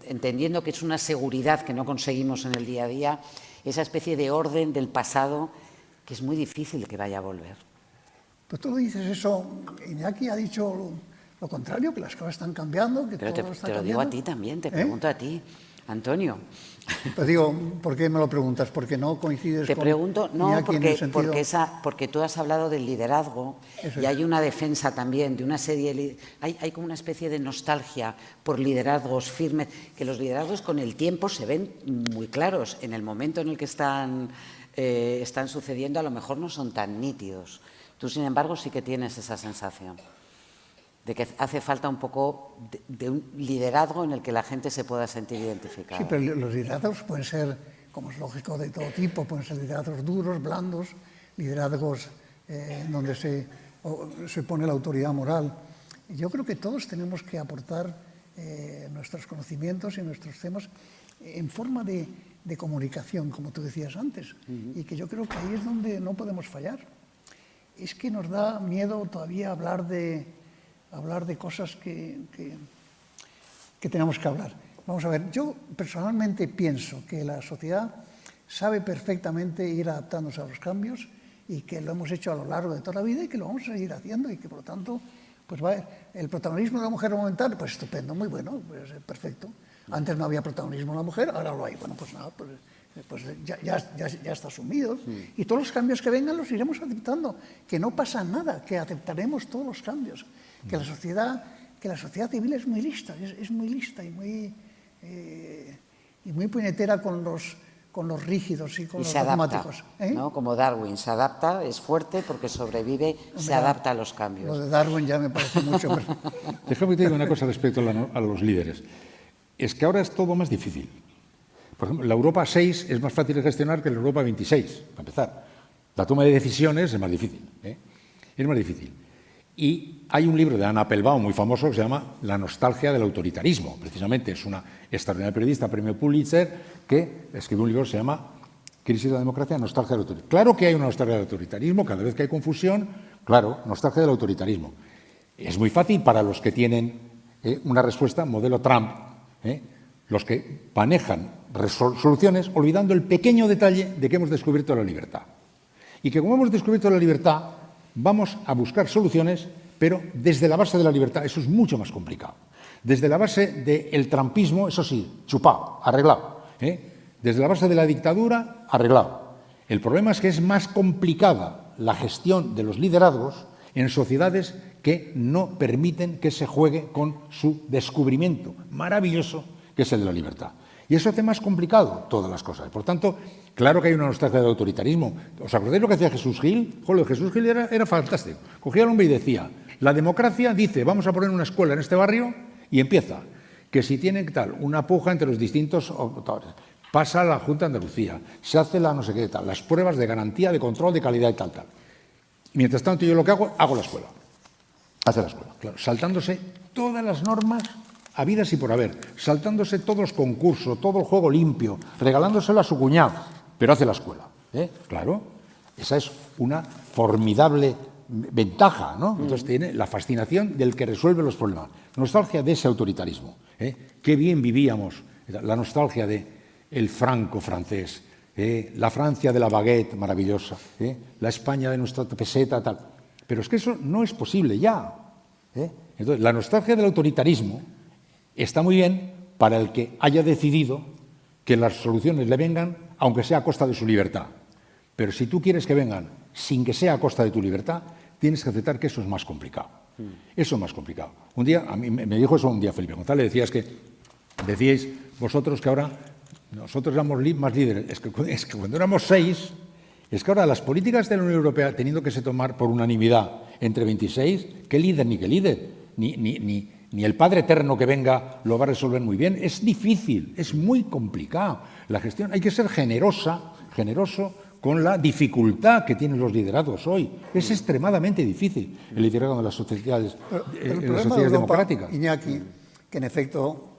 Speaker 5: entendiendo que es una seguridad que no conseguimos en el día a día, esa especie de orden del pasado que es muy difícil que vaya a volver.
Speaker 6: Pues tú dices eso, Iñaki ha dicho lo contrario, que las cosas están cambiando, que
Speaker 5: Pero
Speaker 6: todo está
Speaker 5: te lo
Speaker 6: cambiando.
Speaker 5: digo a ti también, te pregunto a ti, Antonio.
Speaker 6: Pues digo, ¿por qué me lo preguntas? ¿Porque no coincides
Speaker 5: Te
Speaker 6: con
Speaker 5: pregunto, no,
Speaker 6: Iñaki en el sentido...
Speaker 5: porque tú has hablado del liderazgo y hay una defensa también de una serie, hay como una especie de nostalgia por liderazgos firmes, que los liderazgos con el tiempo se ven muy claros, en el momento en el que están sucediendo a lo mejor no son tan nítidos. Tú, sin embargo, sí que tienes esa sensación de que hace falta un poco de un liderazgo en el que la gente se pueda sentir identificada.
Speaker 6: Sí, pero los liderazgos pueden ser, como es lógico, de todo tipo. Pueden ser liderazgos duros, blandos, liderazgos donde se pone la autoridad moral. Yo creo que todos tenemos que aportar nuestros conocimientos y nuestros temas en forma de comunicación, como tú decías antes. Y que yo creo que ahí es donde no podemos fallar. Es que nos da miedo todavía hablar de cosas que tenemos que hablar. Vamos a ver, yo personalmente pienso que la sociedad sabe perfectamente ir adaptándose a los cambios y que lo hemos hecho a lo largo de toda la vida y que lo vamos a seguir haciendo y que por lo tanto pues el protagonismo de la mujer momentáneo, pues estupendo, muy bueno, pues perfecto. Antes no había protagonismo de la mujer, ahora lo hay. Bueno, pues nada, pues ya está asumido. Y todos los cambios que vengan los iremos aceptando. Que no pasa nada, que aceptaremos todos los cambios. Que la sociedad civil es muy lista, es muy lista y muy puñetera con los rígidos y con los dogmáticos.
Speaker 5: ¿No? Como Darwin, se adapta, es fuerte porque sobrevive, se adapta a los cambios.
Speaker 6: Lo de Darwin ya me parece mucho.
Speaker 7: Déjame que te diga una cosa respecto a los líderes. Es que ahora es todo más difícil. Por ejemplo, la Europa 6 es más fácil de gestionar que la Europa 26, para empezar. La toma de decisiones es más difícil. Es más difícil. Y hay un libro de Anna Applebaum muy famoso que se llama La nostalgia del autoritarismo. Precisamente es una extraordinaria periodista, premio Pulitzer, que escribió un libro que se llama Crisis de la democracia, nostalgia del autoritarismo. Claro que hay una nostalgia del autoritarismo, cada vez que hay confusión, claro, nostalgia del autoritarismo. Es muy fácil para los que tienen una respuesta modelo Trump, los que manejan soluciones olvidando el pequeño detalle de que hemos descubierto la libertad. Y que como hemos descubierto la libertad, vamos a buscar soluciones, pero desde la base de la libertad. Eso es mucho más complicado. Desde la base del trumpismo, eso sí, chupado, arreglado. Desde la base de la dictadura, arreglado. El problema es que es más complicada la gestión de los liderazgos en sociedades que no permiten que se juegue con su descubrimiento maravilloso, que es el de la libertad. Y eso hace más complicado todas las cosas. Por tanto, claro que hay una nostalgia del autoritarismo. ¿Os acordáis lo que hacía Jesús Gil? Lo de Jesús Gil era fantástico. Cogía al hombre y decía, la democracia dice, vamos a poner una escuela en este barrio y empieza. Que si tienen tal, una puja entre los distintos autores, pasa a la Junta de Andalucía, se hace la no sé qué tal, las pruebas de garantía, de control, de calidad y tal. Mientras tanto, yo lo que hago la escuela. Hace la escuela, claro, saltándose todas las normas habidas y por haber, saltándose todos los concursos, todo el juego limpio, regalándoselo a su cuñado, pero hace la escuela. Claro, esa es una formidable ventaja, ¿no? Entonces tiene la fascinación del que resuelve los problemas. Nostalgia de ese autoritarismo. Qué bien vivíamos, la nostalgia del Franco francés, la Francia de la baguette maravillosa, la España de nuestra peseta, tal. Pero es que eso no es posible ya. Entonces, la nostalgia del autoritarismo está muy bien para el que haya decidido que las soluciones le vengan, aunque sea a costa de su libertad. Pero si tú quieres que vengan sin que sea a costa de tu libertad, tienes que aceptar que eso es más complicado. Eso es más complicado. Un día, a mí me dijo eso un día Felipe González, decíais vosotros que ahora nosotros éramos más líderes. Es que cuando éramos 6, es que ahora las políticas de la Unión Europea, teniendo que se tomar por unanimidad entre 26, ¿qué líder ni qué líder? Ni el Padre Eterno que venga lo va a resolver muy bien. Es difícil, es muy complicado. La gestión, hay que ser generoso con la dificultad que tienen los liderazgos hoy. Es extremadamente difícil el liderazgo de las sociedades, democráticas.
Speaker 6: Iñaki, que en efecto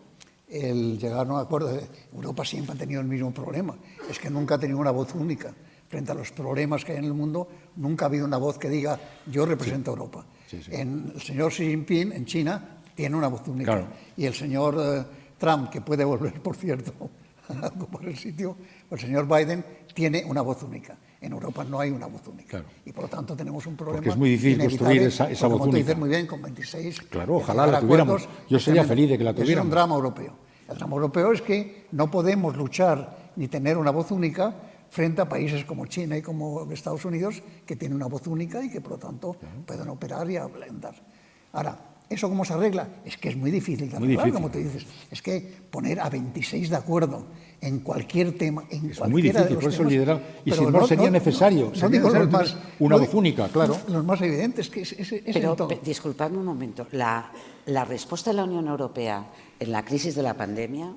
Speaker 6: el llegar a un acuerdo, Europa siempre ha tenido el mismo problema, es que nunca ha tenido una voz única. Frente a los problemas que hay en el mundo, nunca ha habido una voz que diga, yo represento a Europa. El señor Xi Jinping en China tiene una voz única. Claro. Y el señor Trump, que puede volver, por cierto, a ocupar el sitio, el señor Biden tiene una voz única. En Europa no hay una voz única.
Speaker 7: Claro.
Speaker 6: Y por lo tanto tenemos un problema.
Speaker 7: Porque es muy difícil construir esa voz
Speaker 6: como tú
Speaker 7: única.
Speaker 6: dices muy bien, con 26.
Speaker 7: Claro, ojalá la tuviéramos. Yo sería feliz de que la tuviéramos.
Speaker 6: Es un drama europeo. El drama europeo es que no podemos luchar ni tener una voz única frente a países como China y como Estados Unidos, que tienen una voz única y que por lo tanto pueden operar y andar. Ahora, ¿eso cómo se arregla? Es que es muy difícil de arreglar, como te dices. Es que poner a 26 de acuerdo en cualquier tema, en
Speaker 7: es
Speaker 6: cualquiera
Speaker 7: muy difícil,
Speaker 6: de los
Speaker 7: por eso
Speaker 6: temas,
Speaker 7: liderar. Y
Speaker 6: pero
Speaker 7: si no, sería necesario.
Speaker 6: No digo los más,
Speaker 7: una voz única, claro.
Speaker 6: Los más evidentes, que es
Speaker 5: Pero,
Speaker 6: en todo.
Speaker 5: disculpadme un momento, la respuesta de la Unión Europea en la crisis de la pandemia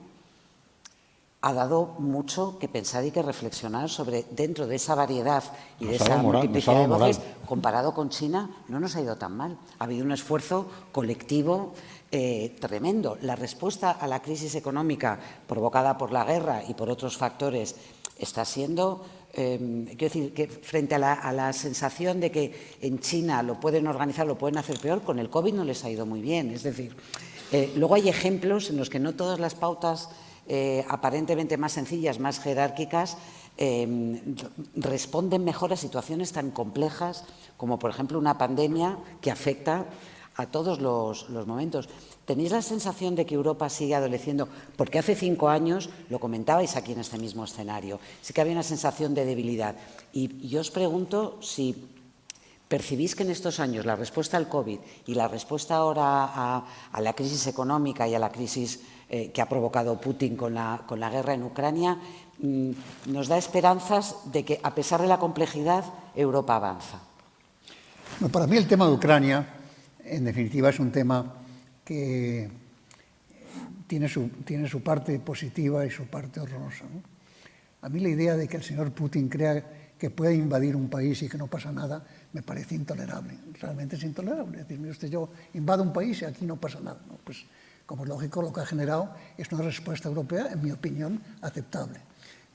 Speaker 5: ha dado mucho que pensar y que reflexionar sobre, dentro de esa variedad y de esa multiplicidad de voces, comparado con China, no nos ha ido tan mal. Ha habido un esfuerzo colectivo tremendo. La respuesta a la crisis económica provocada por la guerra y por otros factores está siendo, quiero decir, que frente a la sensación de que en China lo pueden organizar, lo pueden hacer peor, con el COVID no les ha ido muy bien. Es decir, luego hay ejemplos en los que no todas las pautas aparentemente más sencillas, más jerárquicas, responden mejor a situaciones tan complejas como, por ejemplo, una pandemia que afecta a todos los momentos. ¿Tenéis la sensación de que Europa sigue adoleciendo? Porque hace 5 años, lo comentabais aquí en este mismo escenario, sí que había una sensación de debilidad. Y yo os pregunto si percibís que en estos años la respuesta al COVID y la respuesta ahora a la crisis económica y a la crisis que ha provocado Putin con la guerra en Ucrania, nos da esperanzas de que, a pesar de la complejidad, Europa avanza.
Speaker 6: No, para mí el tema de Ucrania, en definitiva, es un tema que tiene su parte positiva y su parte horrorosa, ¿no? A mí la idea de que el señor Putin crea que puede invadir un país y que no pasa nada, me parece intolerable. Realmente es intolerable. Es decir, mire usted, yo invado un país y aquí no pasa nada, ¿no? Pues, como es lógico, lo que ha generado es una respuesta europea, en mi opinión, aceptable.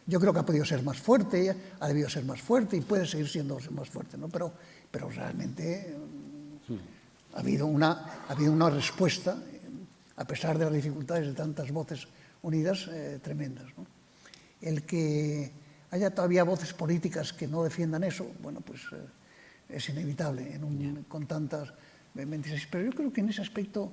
Speaker 6: Yo creo que ha podido ser más fuerte, ha debido ser más fuerte y puede seguir siendo más fuerte, ¿no? Pero realmente ha habido una respuesta, a pesar de las dificultades de tantas voces unidas, tremendas, ¿no? El que haya todavía voces políticas que no defiendan eso, bueno, pues es inevitable con tantas 26. Pero yo creo que en ese aspecto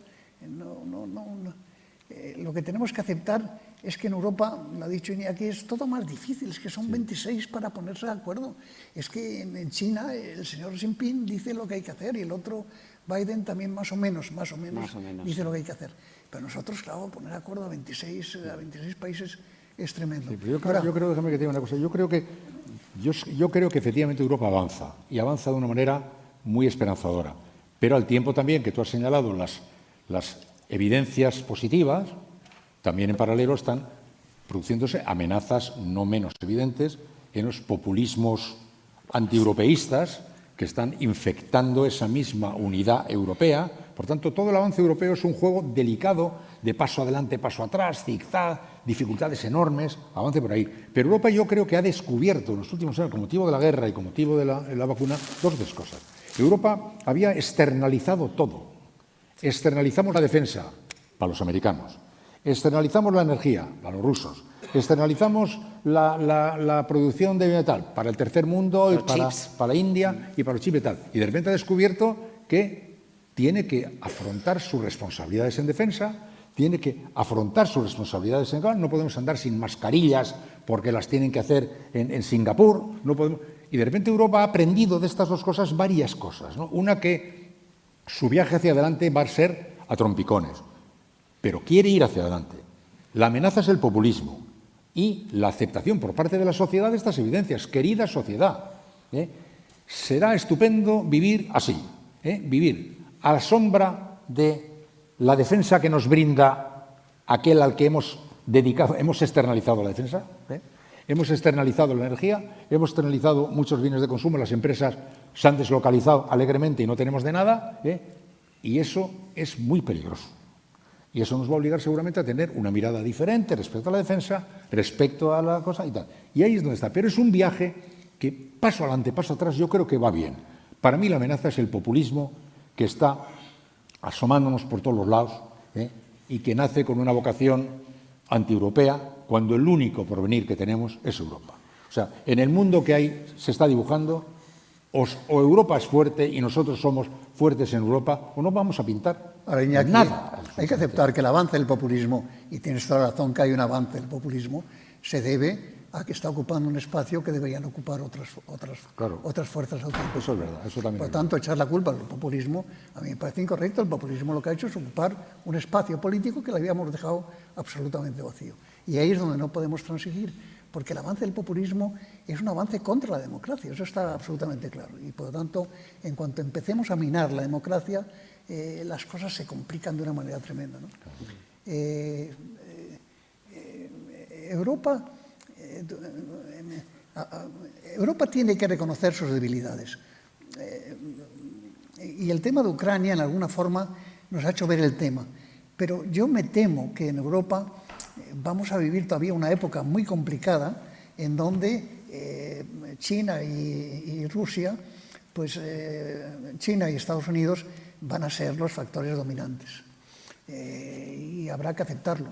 Speaker 6: lo que tenemos que aceptar es que en Europa, lo ha dicho Iñaki, es todo más difícil, es que son 26 para ponerse de acuerdo. Es que en China el señor Xi Jinping dice lo que hay que hacer y el otro Biden también más o menos dice lo que hay que hacer. Pero nosotros, claro, poner de acuerdo a 26 países es tremendo.
Speaker 7: Sí, yo creo, déjame que te diga una cosa, yo creo que efectivamente Europa avanza, y avanza de una manera muy esperanzadora, pero al tiempo también que tú has señalado las evidencias positivas, también en paralelo están produciéndose amenazas no menos evidentes en los populismos antieuropeístas que están infectando esa misma unidad europea. Por tanto, todo el avance europeo es un juego delicado de paso adelante, paso atrás, zigzag, dificultades enormes, avance por ahí. Pero Europa yo creo que ha descubierto en los últimos años, con motivo de la guerra y con motivo de la vacuna, dos cosas. Europa había externalizado todo. Externalizamos la defensa para los americanos, externalizamos la energía para los rusos, externalizamos la producción de metal para el tercer mundo, y para India y para los chips y tal. Y de repente ha descubierto que tiene que afrontar sus responsabilidades en defensa, tiene que afrontar sus responsabilidades en gas. No podemos andar sin mascarillas porque las tienen que hacer en Singapur. No podemos. Y de repente Europa ha aprendido de estas dos cosas varias cosas, ¿no? Una, que su viaje hacia adelante va a ser a trompicones, pero quiere ir hacia adelante. La amenaza es el populismo y la aceptación por parte de la sociedad de estas evidencias. Querida sociedad, será estupendo vivir así, vivir a la sombra de la defensa que nos brinda aquel al que hemos externalizado la defensa, hemos externalizado la energía, hemos externalizado muchos bienes de consumo, las empresas se han deslocalizado alegremente y no tenemos de nada, y eso es muy peligroso. Y eso nos va a obligar seguramente a tener una mirada diferente respecto a la defensa, respecto a la cosa y tal. Y ahí es donde está. Pero es un viaje que, paso adelante, paso atrás, yo creo que va bien. Para mí la amenaza es el populismo que está asomándonos por todos los lados, y que nace con una vocación antieuropea, cuando el único porvenir que tenemos es Europa. O sea, en el mundo que hay se está dibujando, o Europa es fuerte y nosotros somos fuertes en Europa, o no vamos a pintar
Speaker 6: Ahora, Iñaki,
Speaker 7: nada.
Speaker 6: hay que aceptar que el avance del populismo, y tienes toda la razón que hay un avance del populismo, se debe a que está ocupando un espacio que deberían ocupar otras fuerzas autónomas.
Speaker 7: Eso es verdad, eso también.
Speaker 6: Por lo tanto, echar la culpa al populismo, a mí me parece incorrecto. El populismo lo que ha hecho es ocupar un espacio político que le habíamos dejado absolutamente vacío. Y ahí es donde no podemos transigir, porque el avance del populismo es un avance contra la democracia, eso está absolutamente claro. Y por lo tanto, en cuanto empecemos a minar la democracia, las cosas se complican de una manera tremenda, ¿no? Europa tiene que reconocer sus debilidades. Y el tema de Ucrania, en alguna forma, nos ha hecho ver el tema. Pero yo me temo que en Europa vamos a vivir todavía una época muy complicada en donde China y Rusia, pues China y Estados Unidos van a ser los factores dominantes. Y habrá que aceptarlo.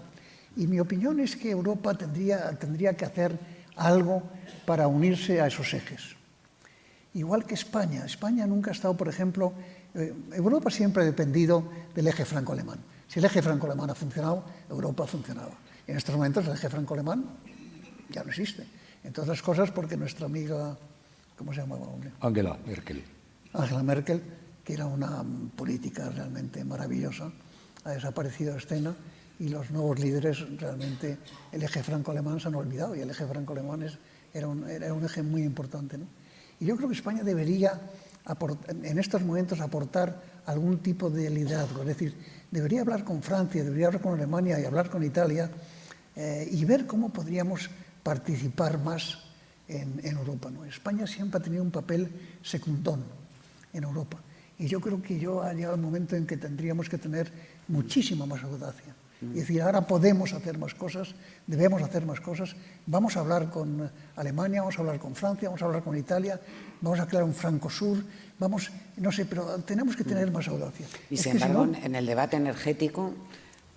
Speaker 6: Y mi opinión es que Europa tendría que hacer algo para unirse a esos ejes. Igual que España. España nunca ha estado, por ejemplo, Europa siempre ha dependido del eje franco-alemán. Si el eje franco-alemán ha funcionado, Europa ha funcionado. En estos momentos el eje franco-alemán ya no existe. Entre otras cosas porque nuestra amiga, ¿cómo se llamaba?
Speaker 7: Angela Merkel.
Speaker 6: Angela Merkel, que era una política realmente maravillosa, ha desaparecido de escena y los nuevos líderes realmente el eje franco-alemán se han olvidado y el eje franco-alemán era un eje muy importante, ¿no? Y yo creo que España debería en estos momentos aportar algún tipo de liderazgo, es decir, debería hablar con Francia, debería hablar con Alemania y hablar con Italia y ver cómo podríamos participar más en Europa, ¿no? España siempre ha tenido un papel secundón en Europa y yo creo que ha llegado el momento en que tendríamos que tener muchísima más audacia. Y decir, ahora podemos hacer más cosas, debemos hacer más cosas, vamos a hablar con Alemania, vamos a hablar con Francia, vamos a hablar con Italia, vamos a crear un Francosur, no sé, pero tenemos que tener más audacia.
Speaker 5: Y sin embargo, en el debate energético,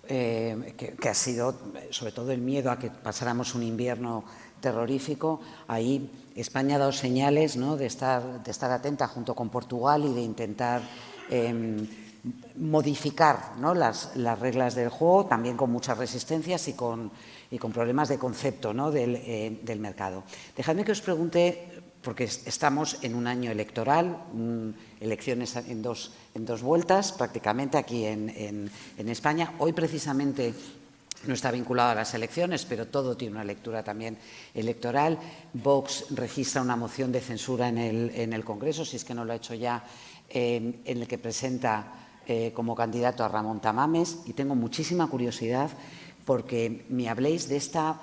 Speaker 5: que ha sido sobre todo el miedo a que pasáramos un invierno terrorífico, ahí España ha dado señales, ¿no?, de estar atenta junto con Portugal y de intentar modificar, ¿no?, las reglas del juego, también con muchas resistencias y con problemas de concepto, ¿no?, del mercado. Dejadme que os pregunte, porque estamos en un año electoral, elecciones en dos vueltas prácticamente aquí en España. Hoy precisamente no está vinculado a las elecciones, pero todo tiene una lectura también electoral. Vox registra una moción de censura en el Congreso, si es que no lo ha hecho ya, en el que presenta como candidato a Ramón Tamames, y tengo muchísima curiosidad porque me habléis de esta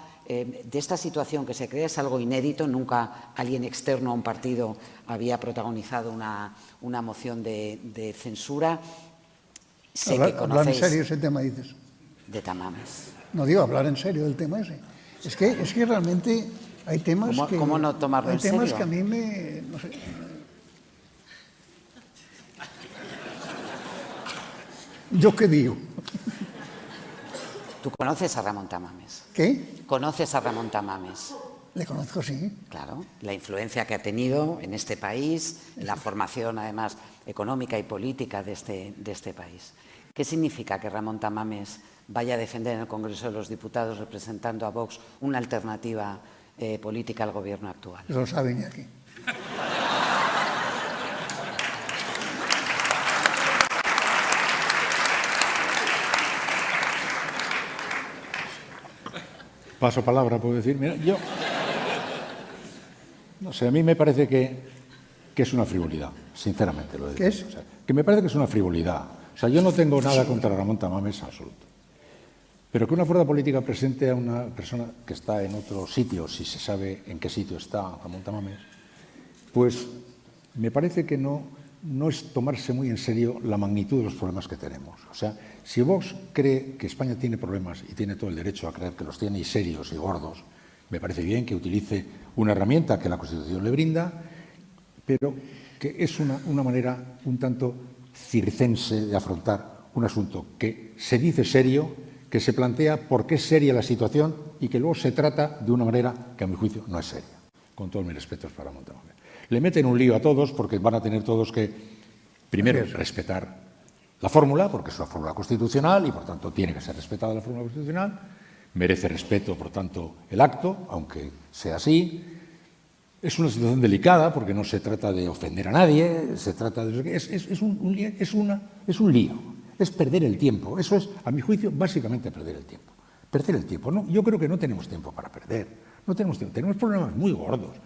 Speaker 5: situación que se crea. Es algo inédito, nunca alguien externo a un partido había protagonizado una moción de censura. Sé que conocéis.
Speaker 6: ¿Hablar en serio ese tema, dices?
Speaker 5: De Tamames.
Speaker 6: No digo hablar en serio del tema ese. Es que realmente hay temas que...
Speaker 5: ¿Cómo no tomarlo en serio?
Speaker 6: Hay temas que a mí no sé. ¿Yo qué digo?
Speaker 5: ¿Tú conoces a Ramón Tamames?
Speaker 6: ¿Qué?
Speaker 5: ¿Conoces a Ramón Tamames?
Speaker 6: Le conozco, sí.
Speaker 5: Claro, la influencia que ha tenido en este país, la formación además económica y política de este país. ¿Qué significa que Ramón Tamames vaya a defender en el Congreso de los Diputados, representando a Vox, una alternativa política al gobierno actual?
Speaker 6: Eso lo saben aquí.
Speaker 7: Paso palabra, puedo decir. Mira, yo no sé, a mí me parece que es una frivolidad, sinceramente lo digo.
Speaker 6: ¿Qué es?
Speaker 7: O sea, que me parece que es una frivolidad. O sea, yo no tengo nada contra Ramón Tamames, absoluto. Pero que una fuerza política presente a una persona que está en otro sitio, si se sabe en qué sitio está Ramón Tamames, pues me parece que no es tomarse muy en serio la magnitud de los problemas que tenemos. O sea, si Vox cree que España tiene problemas, y tiene todo el derecho a creer que los tiene, y serios y gordos, me parece bien que utilice una herramienta que la Constitución le brinda, pero que es una manera un tanto circense de afrontar un asunto que se dice serio, que se plantea por qué es seria la situación y que luego se trata de una manera que a mi juicio no es seria, con todos mis respetos para Montalbán. Le meten un lío a todos porque van a tener todos que, primero, respetar la fórmula, porque es una fórmula constitucional y, por tanto, tiene que ser respetada la fórmula constitucional. Merece respeto, por tanto, el acto, aunque sea así. Es una situación delicada porque no se trata de ofender a nadie, se trata de... Es un lío, es perder el tiempo. Eso es, a mi juicio, básicamente perder el tiempo. Perder el tiempo. No, yo creo que no tenemos tiempo para perder. No tenemos tiempo. Tenemos problemas muy gordos.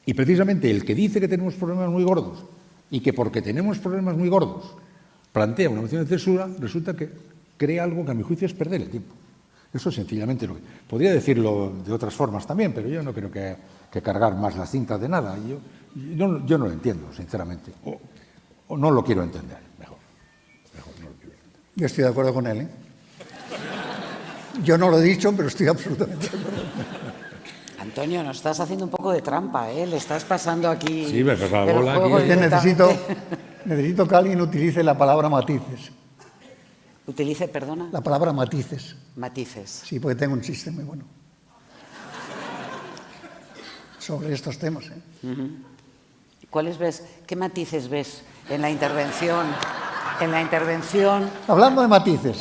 Speaker 7: Y precisamente el que dice que tenemos problemas muy gordos y que porque tenemos problemas muy gordos plantea una moción de censura, resulta que crea algo que a mi juicio es perder el tiempo. Eso es sencillamente lo que... Podría decirlo de otras formas también, pero yo no creo que cargar más las cintas de nada. Yo no lo entiendo, sinceramente. O no lo quiero entender, mejor no lo quiero entender.
Speaker 6: Yo estoy de acuerdo con él, ¿eh? Yo no lo he dicho, pero estoy absolutamente de acuerdo.
Speaker 5: Antonio, nos estás haciendo un poco de trampa, ¿eh? Le estás pasando aquí...
Speaker 7: Sí, me pasa la bola aquí.
Speaker 6: Es que necesito que alguien utilice la palabra matices.
Speaker 5: Utilice, perdona.
Speaker 6: La palabra matices.
Speaker 5: Matices.
Speaker 6: Sí, porque tengo un chiste muy bueno sobre estos temas.
Speaker 5: ¿Cuáles ves? ¿Qué matices ves en la intervención? En la intervención.
Speaker 6: Hablando de matices.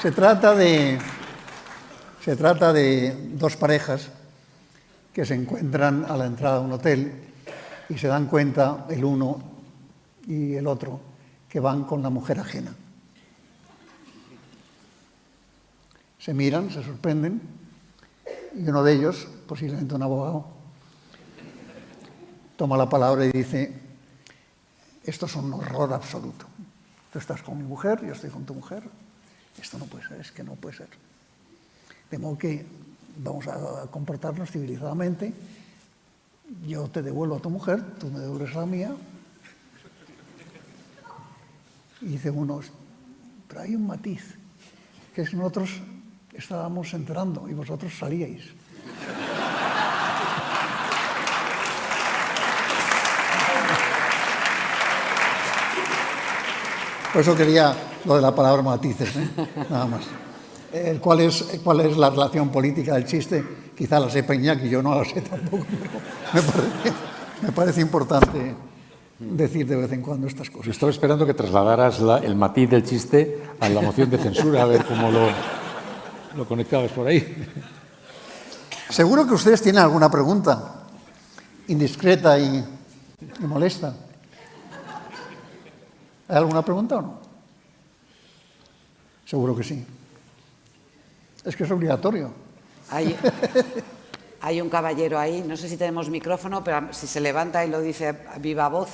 Speaker 6: Se trata de dos parejas que se encuentran a la entrada de un hotel y se dan cuenta el uno y el otro que van con la mujer ajena. Se miran, se sorprenden y uno de ellos, posiblemente un abogado, toma la palabra y dice: esto es un horror absoluto. Tú estás con mi mujer, yo estoy con tu mujer. Esto no puede ser, es que no puede ser. De modo que vamos a comportarnos civilizadamente. Yo te devuelvo a tu mujer, tú me devuelves a la mía. Y dice uno: pero hay un matiz, que es que nosotros estábamos entrando y vosotros salíais. Por eso quería lo de la palabra matices, nada más. ¿Cuál es la relación política del chiste? Quizá la sepa Iñaki, yo no la sé tampoco, pero me parece importante decir de vez en cuando estas cosas.
Speaker 7: Estaba esperando que trasladaras el matiz del chiste a la moción de censura, a ver cómo lo conectabas por ahí.
Speaker 6: Seguro que ustedes tienen alguna pregunta indiscreta y molesta. ¿Hay alguna pregunta o no? Seguro que sí. Es que es obligatorio.
Speaker 5: Hay un caballero ahí, no sé si tenemos micrófono, pero si se levanta y lo dice a viva voz,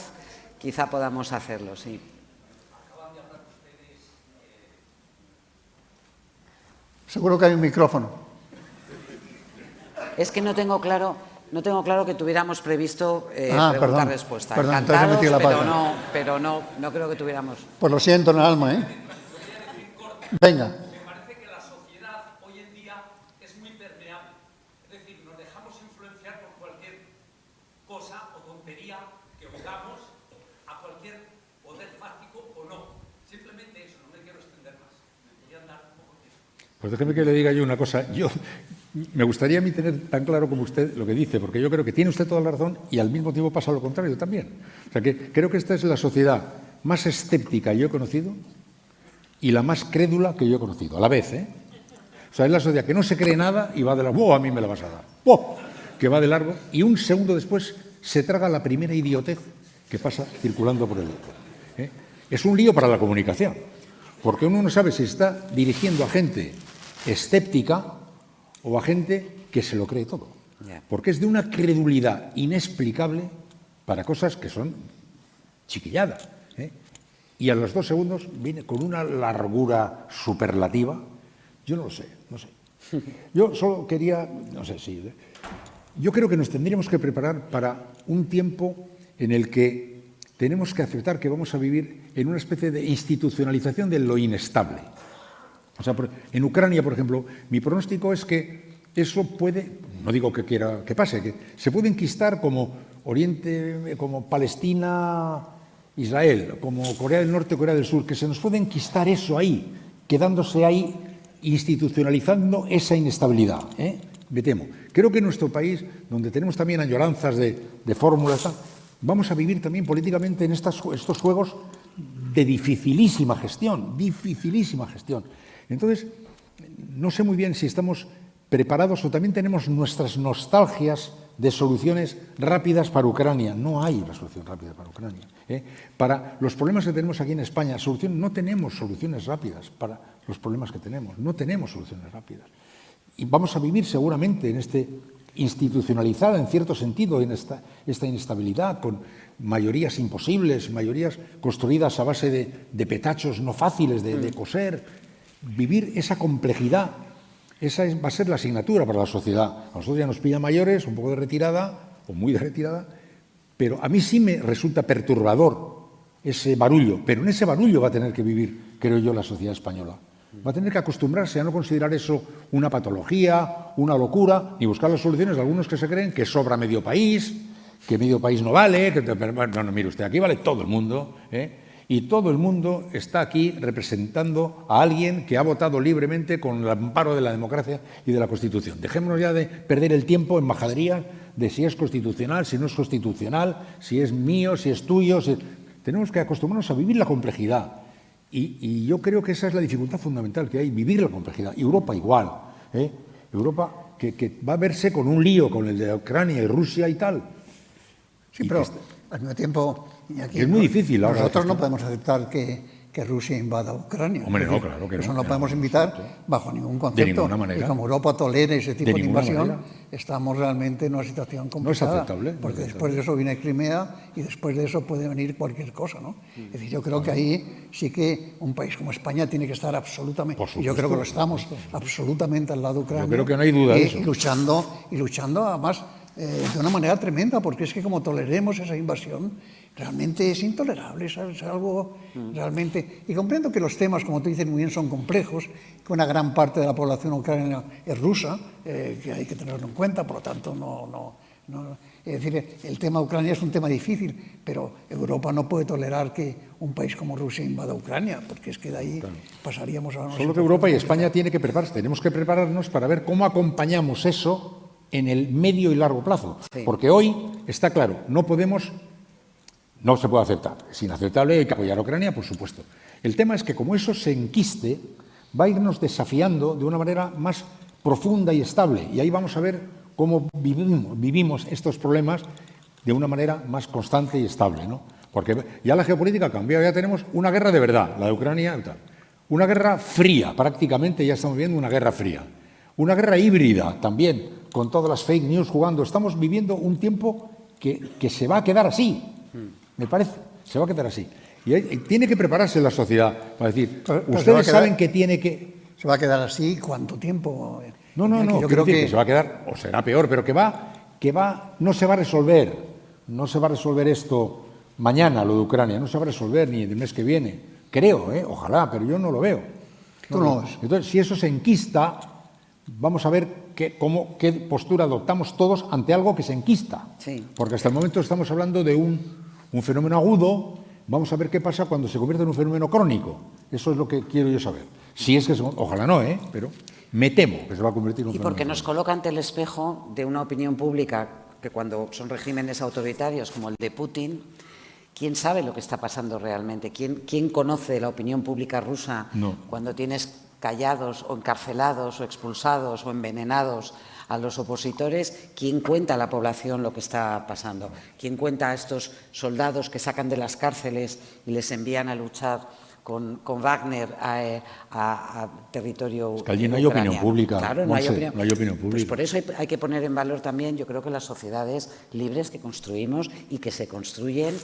Speaker 5: quizá podamos hacerlo, sí.
Speaker 6: Seguro que hay un micrófono.
Speaker 5: Es que no tengo claro que tuviéramos previsto pregunta-respuesta.
Speaker 6: Perdón,
Speaker 5: encantados, pero no creo que tuviéramos.
Speaker 6: Pues lo siento en el alma, ¿eh? Venga.
Speaker 8: Me parece que la sociedad hoy en día es muy permeable. Es decir, nos dejamos influenciar por cualquier cosa o tontería que oigamos, a cualquier poder fáctico o no. Simplemente eso, no me quiero extender más. Me quería dar un poco de eso.
Speaker 7: Pues déjeme que le diga yo una cosa. Me gustaría a mí tener tan claro como usted lo que dice, porque yo creo que tiene usted toda la razón y al mismo tiempo pasa lo contrario también. O sea que creo que esta es la sociedad más escéptica que yo he conocido y la más crédula que yo he conocido, a la vez, ¿eh? O sea, es la sociedad que no se cree nada y va de largo. ¡Oh, a mí me la vas a dar! ¡Oh! Que va de largo y un segundo después se traga la primera idiotez que pasa circulando por el éter, ¿eh? Es un lío para la comunicación, porque uno no sabe si está dirigiendo a gente escéptica o a gente que se lo cree todo. Porque es de una credulidad inexplicable para cosas que son chiquilladas, ¿eh? Y a los 2 segundos viene con una largura superlativa. Yo no lo sé. Yo solo quería, no sé si... Yo creo que nos tendríamos que preparar para un tiempo en el que tenemos que aceptar que vamos a vivir en una especie de institucionalización de lo inestable. O sea, en Ucrania, por ejemplo, mi pronóstico es que eso puede, no digo que quiera que pase, que se puede enquistar como Oriente, como Palestina Israel, como Corea del Norte o Corea del Sur, que se nos puede enquistar eso ahí, quedándose ahí, institucionalizando esa inestabilidad. Me temo. Creo que en nuestro país, donde tenemos también añoranzas de fórmulas, vamos a vivir también políticamente en estos juegos de dificilísima gestión, Entonces, no sé muy bien si estamos preparados o también tenemos nuestras nostalgias de soluciones rápidas para Ucrania. No hay una solución rápida para Ucrania. Para los problemas que tenemos aquí en España, no tenemos soluciones rápidas para los problemas que tenemos. No tenemos soluciones rápidas. Y vamos a vivir seguramente en institucionalizada, en cierto sentido, en esta inestabilidad, con mayorías imposibles, mayorías construidas a base de petachos no fáciles de coser. Vivir esa complejidad, va a ser la asignatura para la sociedad. A nosotros ya nos pilla mayores, un poco de retirada, o muy de retirada, pero a mí sí me resulta perturbador ese barullo, pero en ese barullo va a tener que vivir, creo yo, la sociedad española. Va a tener que acostumbrarse a no considerar eso una patología, una locura, ni buscar las soluciones de algunos que se creen que sobra medio país, que medio país no vale, no, mire usted, aquí vale todo el mundo, y todo el mundo está aquí representando a alguien que ha votado libremente con el amparo de la democracia y de la Constitución. Dejémonos ya de perder el tiempo en majaderías de si es constitucional, si no es constitucional, si es mío, si es tuyo. Tenemos que acostumbrarnos a vivir la complejidad. Y yo creo que esa es la dificultad fundamental que hay, vivir la complejidad. Y Europa igual. Europa que va a verse con un lío con el de Ucrania y Rusia y tal.
Speaker 6: Sí, pero al mismo tiempo, Iñaki,
Speaker 7: es muy difícil ahora.
Speaker 6: Nosotros no podemos aceptar que Rusia invada Ucrania.
Speaker 7: Hombre, no, claro que no.
Speaker 6: Eso no podemos invitar bajo ningún concepto.
Speaker 7: De ninguna manera.
Speaker 6: Y como Europa tolere ese tipo de invasión,
Speaker 7: manera.
Speaker 6: Estamos realmente en una situación complicada.
Speaker 7: No es aceptable.
Speaker 6: Porque después de eso viene Crimea y después de eso puede venir cualquier cosa, ¿no? Es decir, yo creo que ahí sí que un país como España tiene que estar absolutamente, y yo creo que lo estamos, absolutamente al lado de Ucrania.
Speaker 7: Yo creo que no hay duda de eso.
Speaker 6: Y luchando además de una manera tremenda, porque es que como toleremos esa invasión, realmente es intolerable, es algo realmente... Y comprendo que los temas, como tú dices muy bien, son complejos, que una gran parte de la población ucraniana es rusa, que hay que tenerlo en cuenta, por lo tanto no. Es decir, el tema de Ucrania es un tema difícil, pero Europa no puede tolerar que un país como Rusia invada Ucrania, porque es que de ahí pasaríamos a...
Speaker 7: Solo que Europa y España tienen que prepararse, tenemos que prepararnos para ver cómo acompañamos eso en el medio y largo plazo. Sí. Porque hoy está claro, no se puede aceptar. Es inaceptable, hay que apoyar a Ucrania, por supuesto. El tema es que como eso se enquiste, va a irnos desafiando de una manera más profunda y estable. Y ahí vamos a ver cómo vivimos estos problemas de una manera más constante y estable, ¿no? Porque ya la geopolítica ha cambiado, ya tenemos una guerra de verdad, la de Ucrania y tal. Una guerra fría, prácticamente ya estamos viendo una guerra fría. Una guerra híbrida también, con todas las fake news jugando. Estamos viviendo un tiempo que se va a quedar así, me parece, se va a quedar así. Y tiene que prepararse la sociedad para decir, ustedes saben que tiene que...
Speaker 6: ¿Se va a quedar así? ¿Cuánto tiempo?
Speaker 7: No, yo creo que se va a quedar, o será peor, pero que no se va a resolver. No se va a resolver esto mañana, lo de Ucrania, no se va a resolver ni el mes que viene. Creo, ojalá, pero yo no lo veo.
Speaker 6: Tú no lo ves.
Speaker 7: Entonces, si eso se enquista, vamos a ver qué postura adoptamos todos ante algo que se enquista.
Speaker 5: Sí.
Speaker 7: Porque hasta el momento estamos hablando de un fenómeno agudo. Vamos a ver qué pasa cuando se convierte en un fenómeno crónico. Eso es lo que quiero yo saber. Si es que ojalá no, pero me temo que se va a convertir en un fenómeno.
Speaker 5: Y porque nos coloca ante el espejo de una opinión pública que cuando son regímenes autoritarios como el de Putin, ¿quién sabe lo que está pasando realmente? ¿Quién conoce la opinión pública rusa cuando tienes callados o encarcelados o expulsados o envenenados a los opositores? ¿Quién cuenta a la población lo que está pasando? ¿Quién cuenta a estos soldados que sacan de las cárceles y les envían a luchar con Wagner a territorio
Speaker 7: es que allí no hay opinión pública.
Speaker 5: Claro, no hay opinión
Speaker 7: pública.
Speaker 5: Pues por eso hay que poner en valor también, yo creo que las sociedades libres que construimos y que se construyen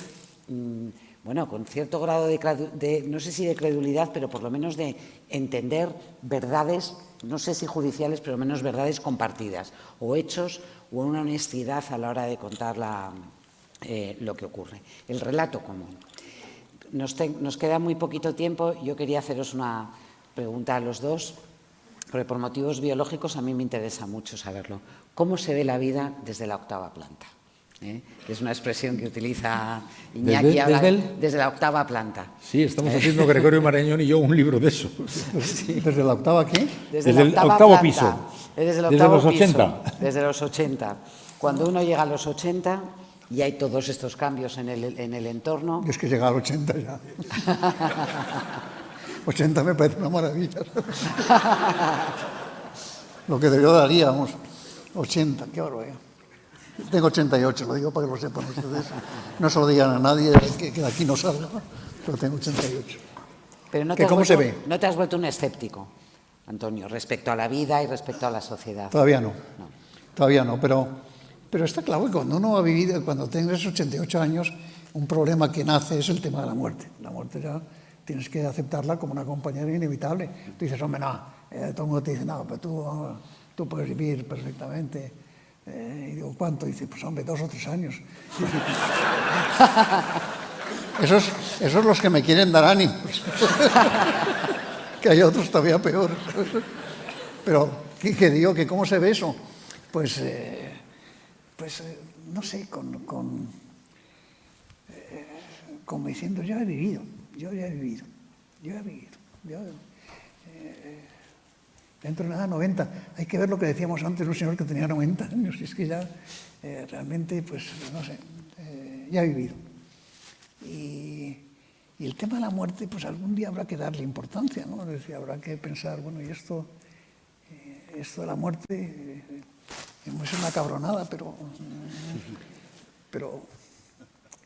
Speaker 5: con cierto grado de, no sé si de credulidad, pero por lo menos de entender verdades, no sé si judiciales, pero menos verdades compartidas, o hechos, o una honestidad a la hora de contar lo que ocurre. El relato común. Nos queda muy poquito tiempo. Yo quería haceros una pregunta a los dos, porque por motivos biológicos a mí me interesa mucho saberlo. ¿Cómo se ve la vida desde la 8ª planta? que es una expresión que utiliza Iñaki ahora desde la octava planta.
Speaker 7: Sí, estamos haciendo Gregorio Marañón y yo un libro de eso.
Speaker 6: Sí. ¿Desde la octava qué?
Speaker 5: Desde
Speaker 7: el octavo piso.
Speaker 5: Desde los
Speaker 7: 80.
Speaker 5: Desde los 80. Cuando uno llega a los 80 y hay todos estos cambios en el entorno.
Speaker 6: Es que llega a los 80 ya. 80 me parece una maravilla. Lo que yo daríamos. 80, qué barbaridad. Tengo 88, lo digo para que lo sepan ustedes. No se lo digan a nadie que de aquí no salga, pero tengo 88.
Speaker 5: Pero no
Speaker 6: ¿Cómo se ve?
Speaker 5: ¿No te has vuelto un escéptico, Antonio, respecto a la vida y respecto a la sociedad?
Speaker 6: Todavía no. Todavía no, pero está claro que cuando uno ha vivido, cuando tengas 88 años, un problema que nace es el tema de la muerte. La muerte ya tienes que aceptarla como una compañera inevitable. Tú dices, hombre, no, todo el mundo te dice, no, pero tú puedes vivir perfectamente. Y digo, ¿cuánto? Y dice, pues hombre, 2 o 3 años. Esos los que me quieren dar ánimos. Que hay otros todavía peores. Pero, ¿qué digo? ¿Que cómo se ve eso? Pues no sé, como diciendo, yo he vivido. Dentro de nada, 90. Hay que ver lo que decíamos antes, un señor que tenía 90 años. Y es que ya realmente, pues, no sé, ya he vivido. Y el tema de la muerte, pues algún día habrá que darle importancia, ¿no? Es decir, habrá que pensar, bueno, y esto de la muerte es una cabronada, pero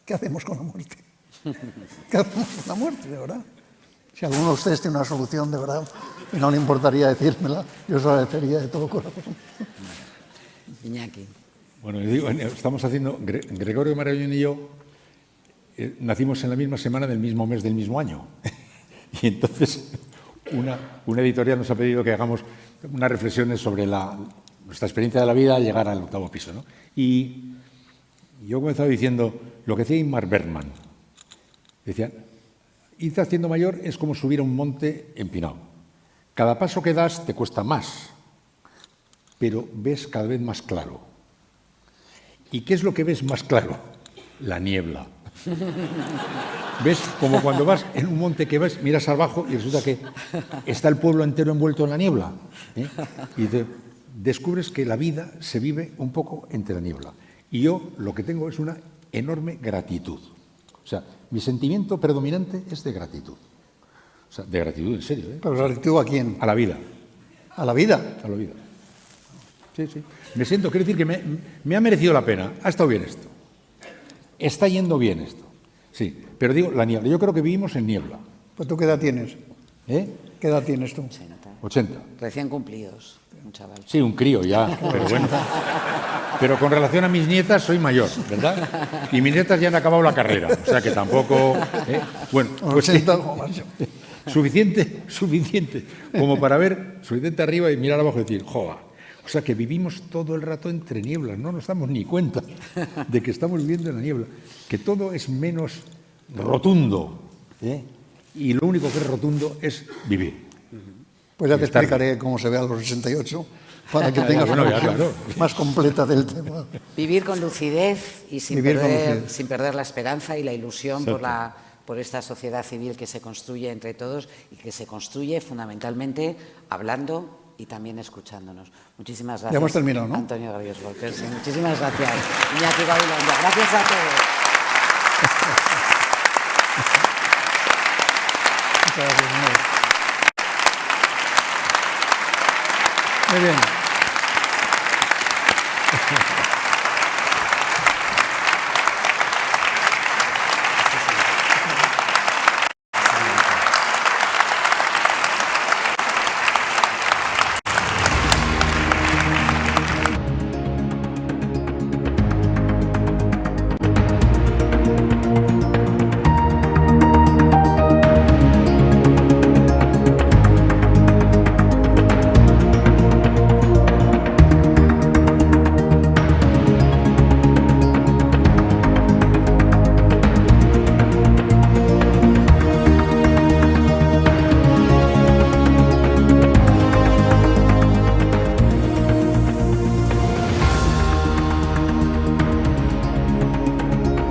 Speaker 6: ¿qué hacemos con la muerte? ¿Qué hacemos con la muerte, de verdad? Si alguno de ustedes tiene una solución, de verdad, y no le importaría decírmela, yo se lo agradecería de todo corazón.
Speaker 5: Iñaki.
Speaker 7: Bueno, estamos haciendo, Gregorio Marañón y yo nacimos en la misma semana del mismo mes del mismo año. Y entonces una editorial nos ha pedido que hagamos unas reflexiones sobre nuestra experiencia de la vida al llegar al octavo piso, ¿no? Y yo he comenzado diciendo lo que decía Ingmar Bergman. Decía, irte haciendo mayor es como subir a un monte empinado. Cada paso que das te cuesta más, pero ves cada vez más claro. ¿Y qué es lo que ves más claro? La niebla. ¿Ves? Como cuando vas en un monte que ves, miras abajo y resulta que está el pueblo entero envuelto en la niebla. Y descubres que la vida se vive un poco entre la niebla. Y yo lo que tengo es una enorme gratitud. O sea, mi sentimiento predominante es de gratitud. O sea, de gratitud en serio.
Speaker 6: ¿Pero gratitud a quién?
Speaker 7: A la vida.
Speaker 6: ¿A la vida?
Speaker 7: A la vida. Sí, sí. Me siento, quiero decir que me ha merecido la pena. Ha estado bien esto. Está yendo bien esto. Sí, pero digo, la niebla. Yo creo que vivimos en niebla.
Speaker 6: ¿Pues tú qué edad tienes? ¿Qué edad tienes tú?
Speaker 7: 80.
Speaker 5: Recién cumplidos, un chaval.
Speaker 7: Sí, un crío ya, pero bueno. Pero con relación a mis nietas soy mayor, ¿verdad? Y mis nietas ya han acabado la carrera, o sea que tampoco... Bueno, pues
Speaker 6: 80,
Speaker 7: suficiente como para ver, suficiente arriba y mirar abajo y decir, joder. O sea que vivimos todo el rato entre nieblas, no nos damos ni cuenta de que estamos viviendo en la niebla, que todo es menos rotundo, y lo único que es rotundo es vivir.
Speaker 6: Pues ya te explicaré cómo se ve a los 88 para que tengas una visión más completa del tema.
Speaker 5: Vivir con lucidez y sin perder la esperanza y la ilusión por esta sociedad civil que se construye entre todos y que se construye fundamentalmente hablando y también escuchándonos. Muchísimas gracias.
Speaker 6: Ya hemos terminado, ¿no?
Speaker 5: Antonio Garrigues Walker, sí, muchísimas gracias. Iñaki Gabilondo, gracias a todos.
Speaker 6: Muchas gracias. Muy bien.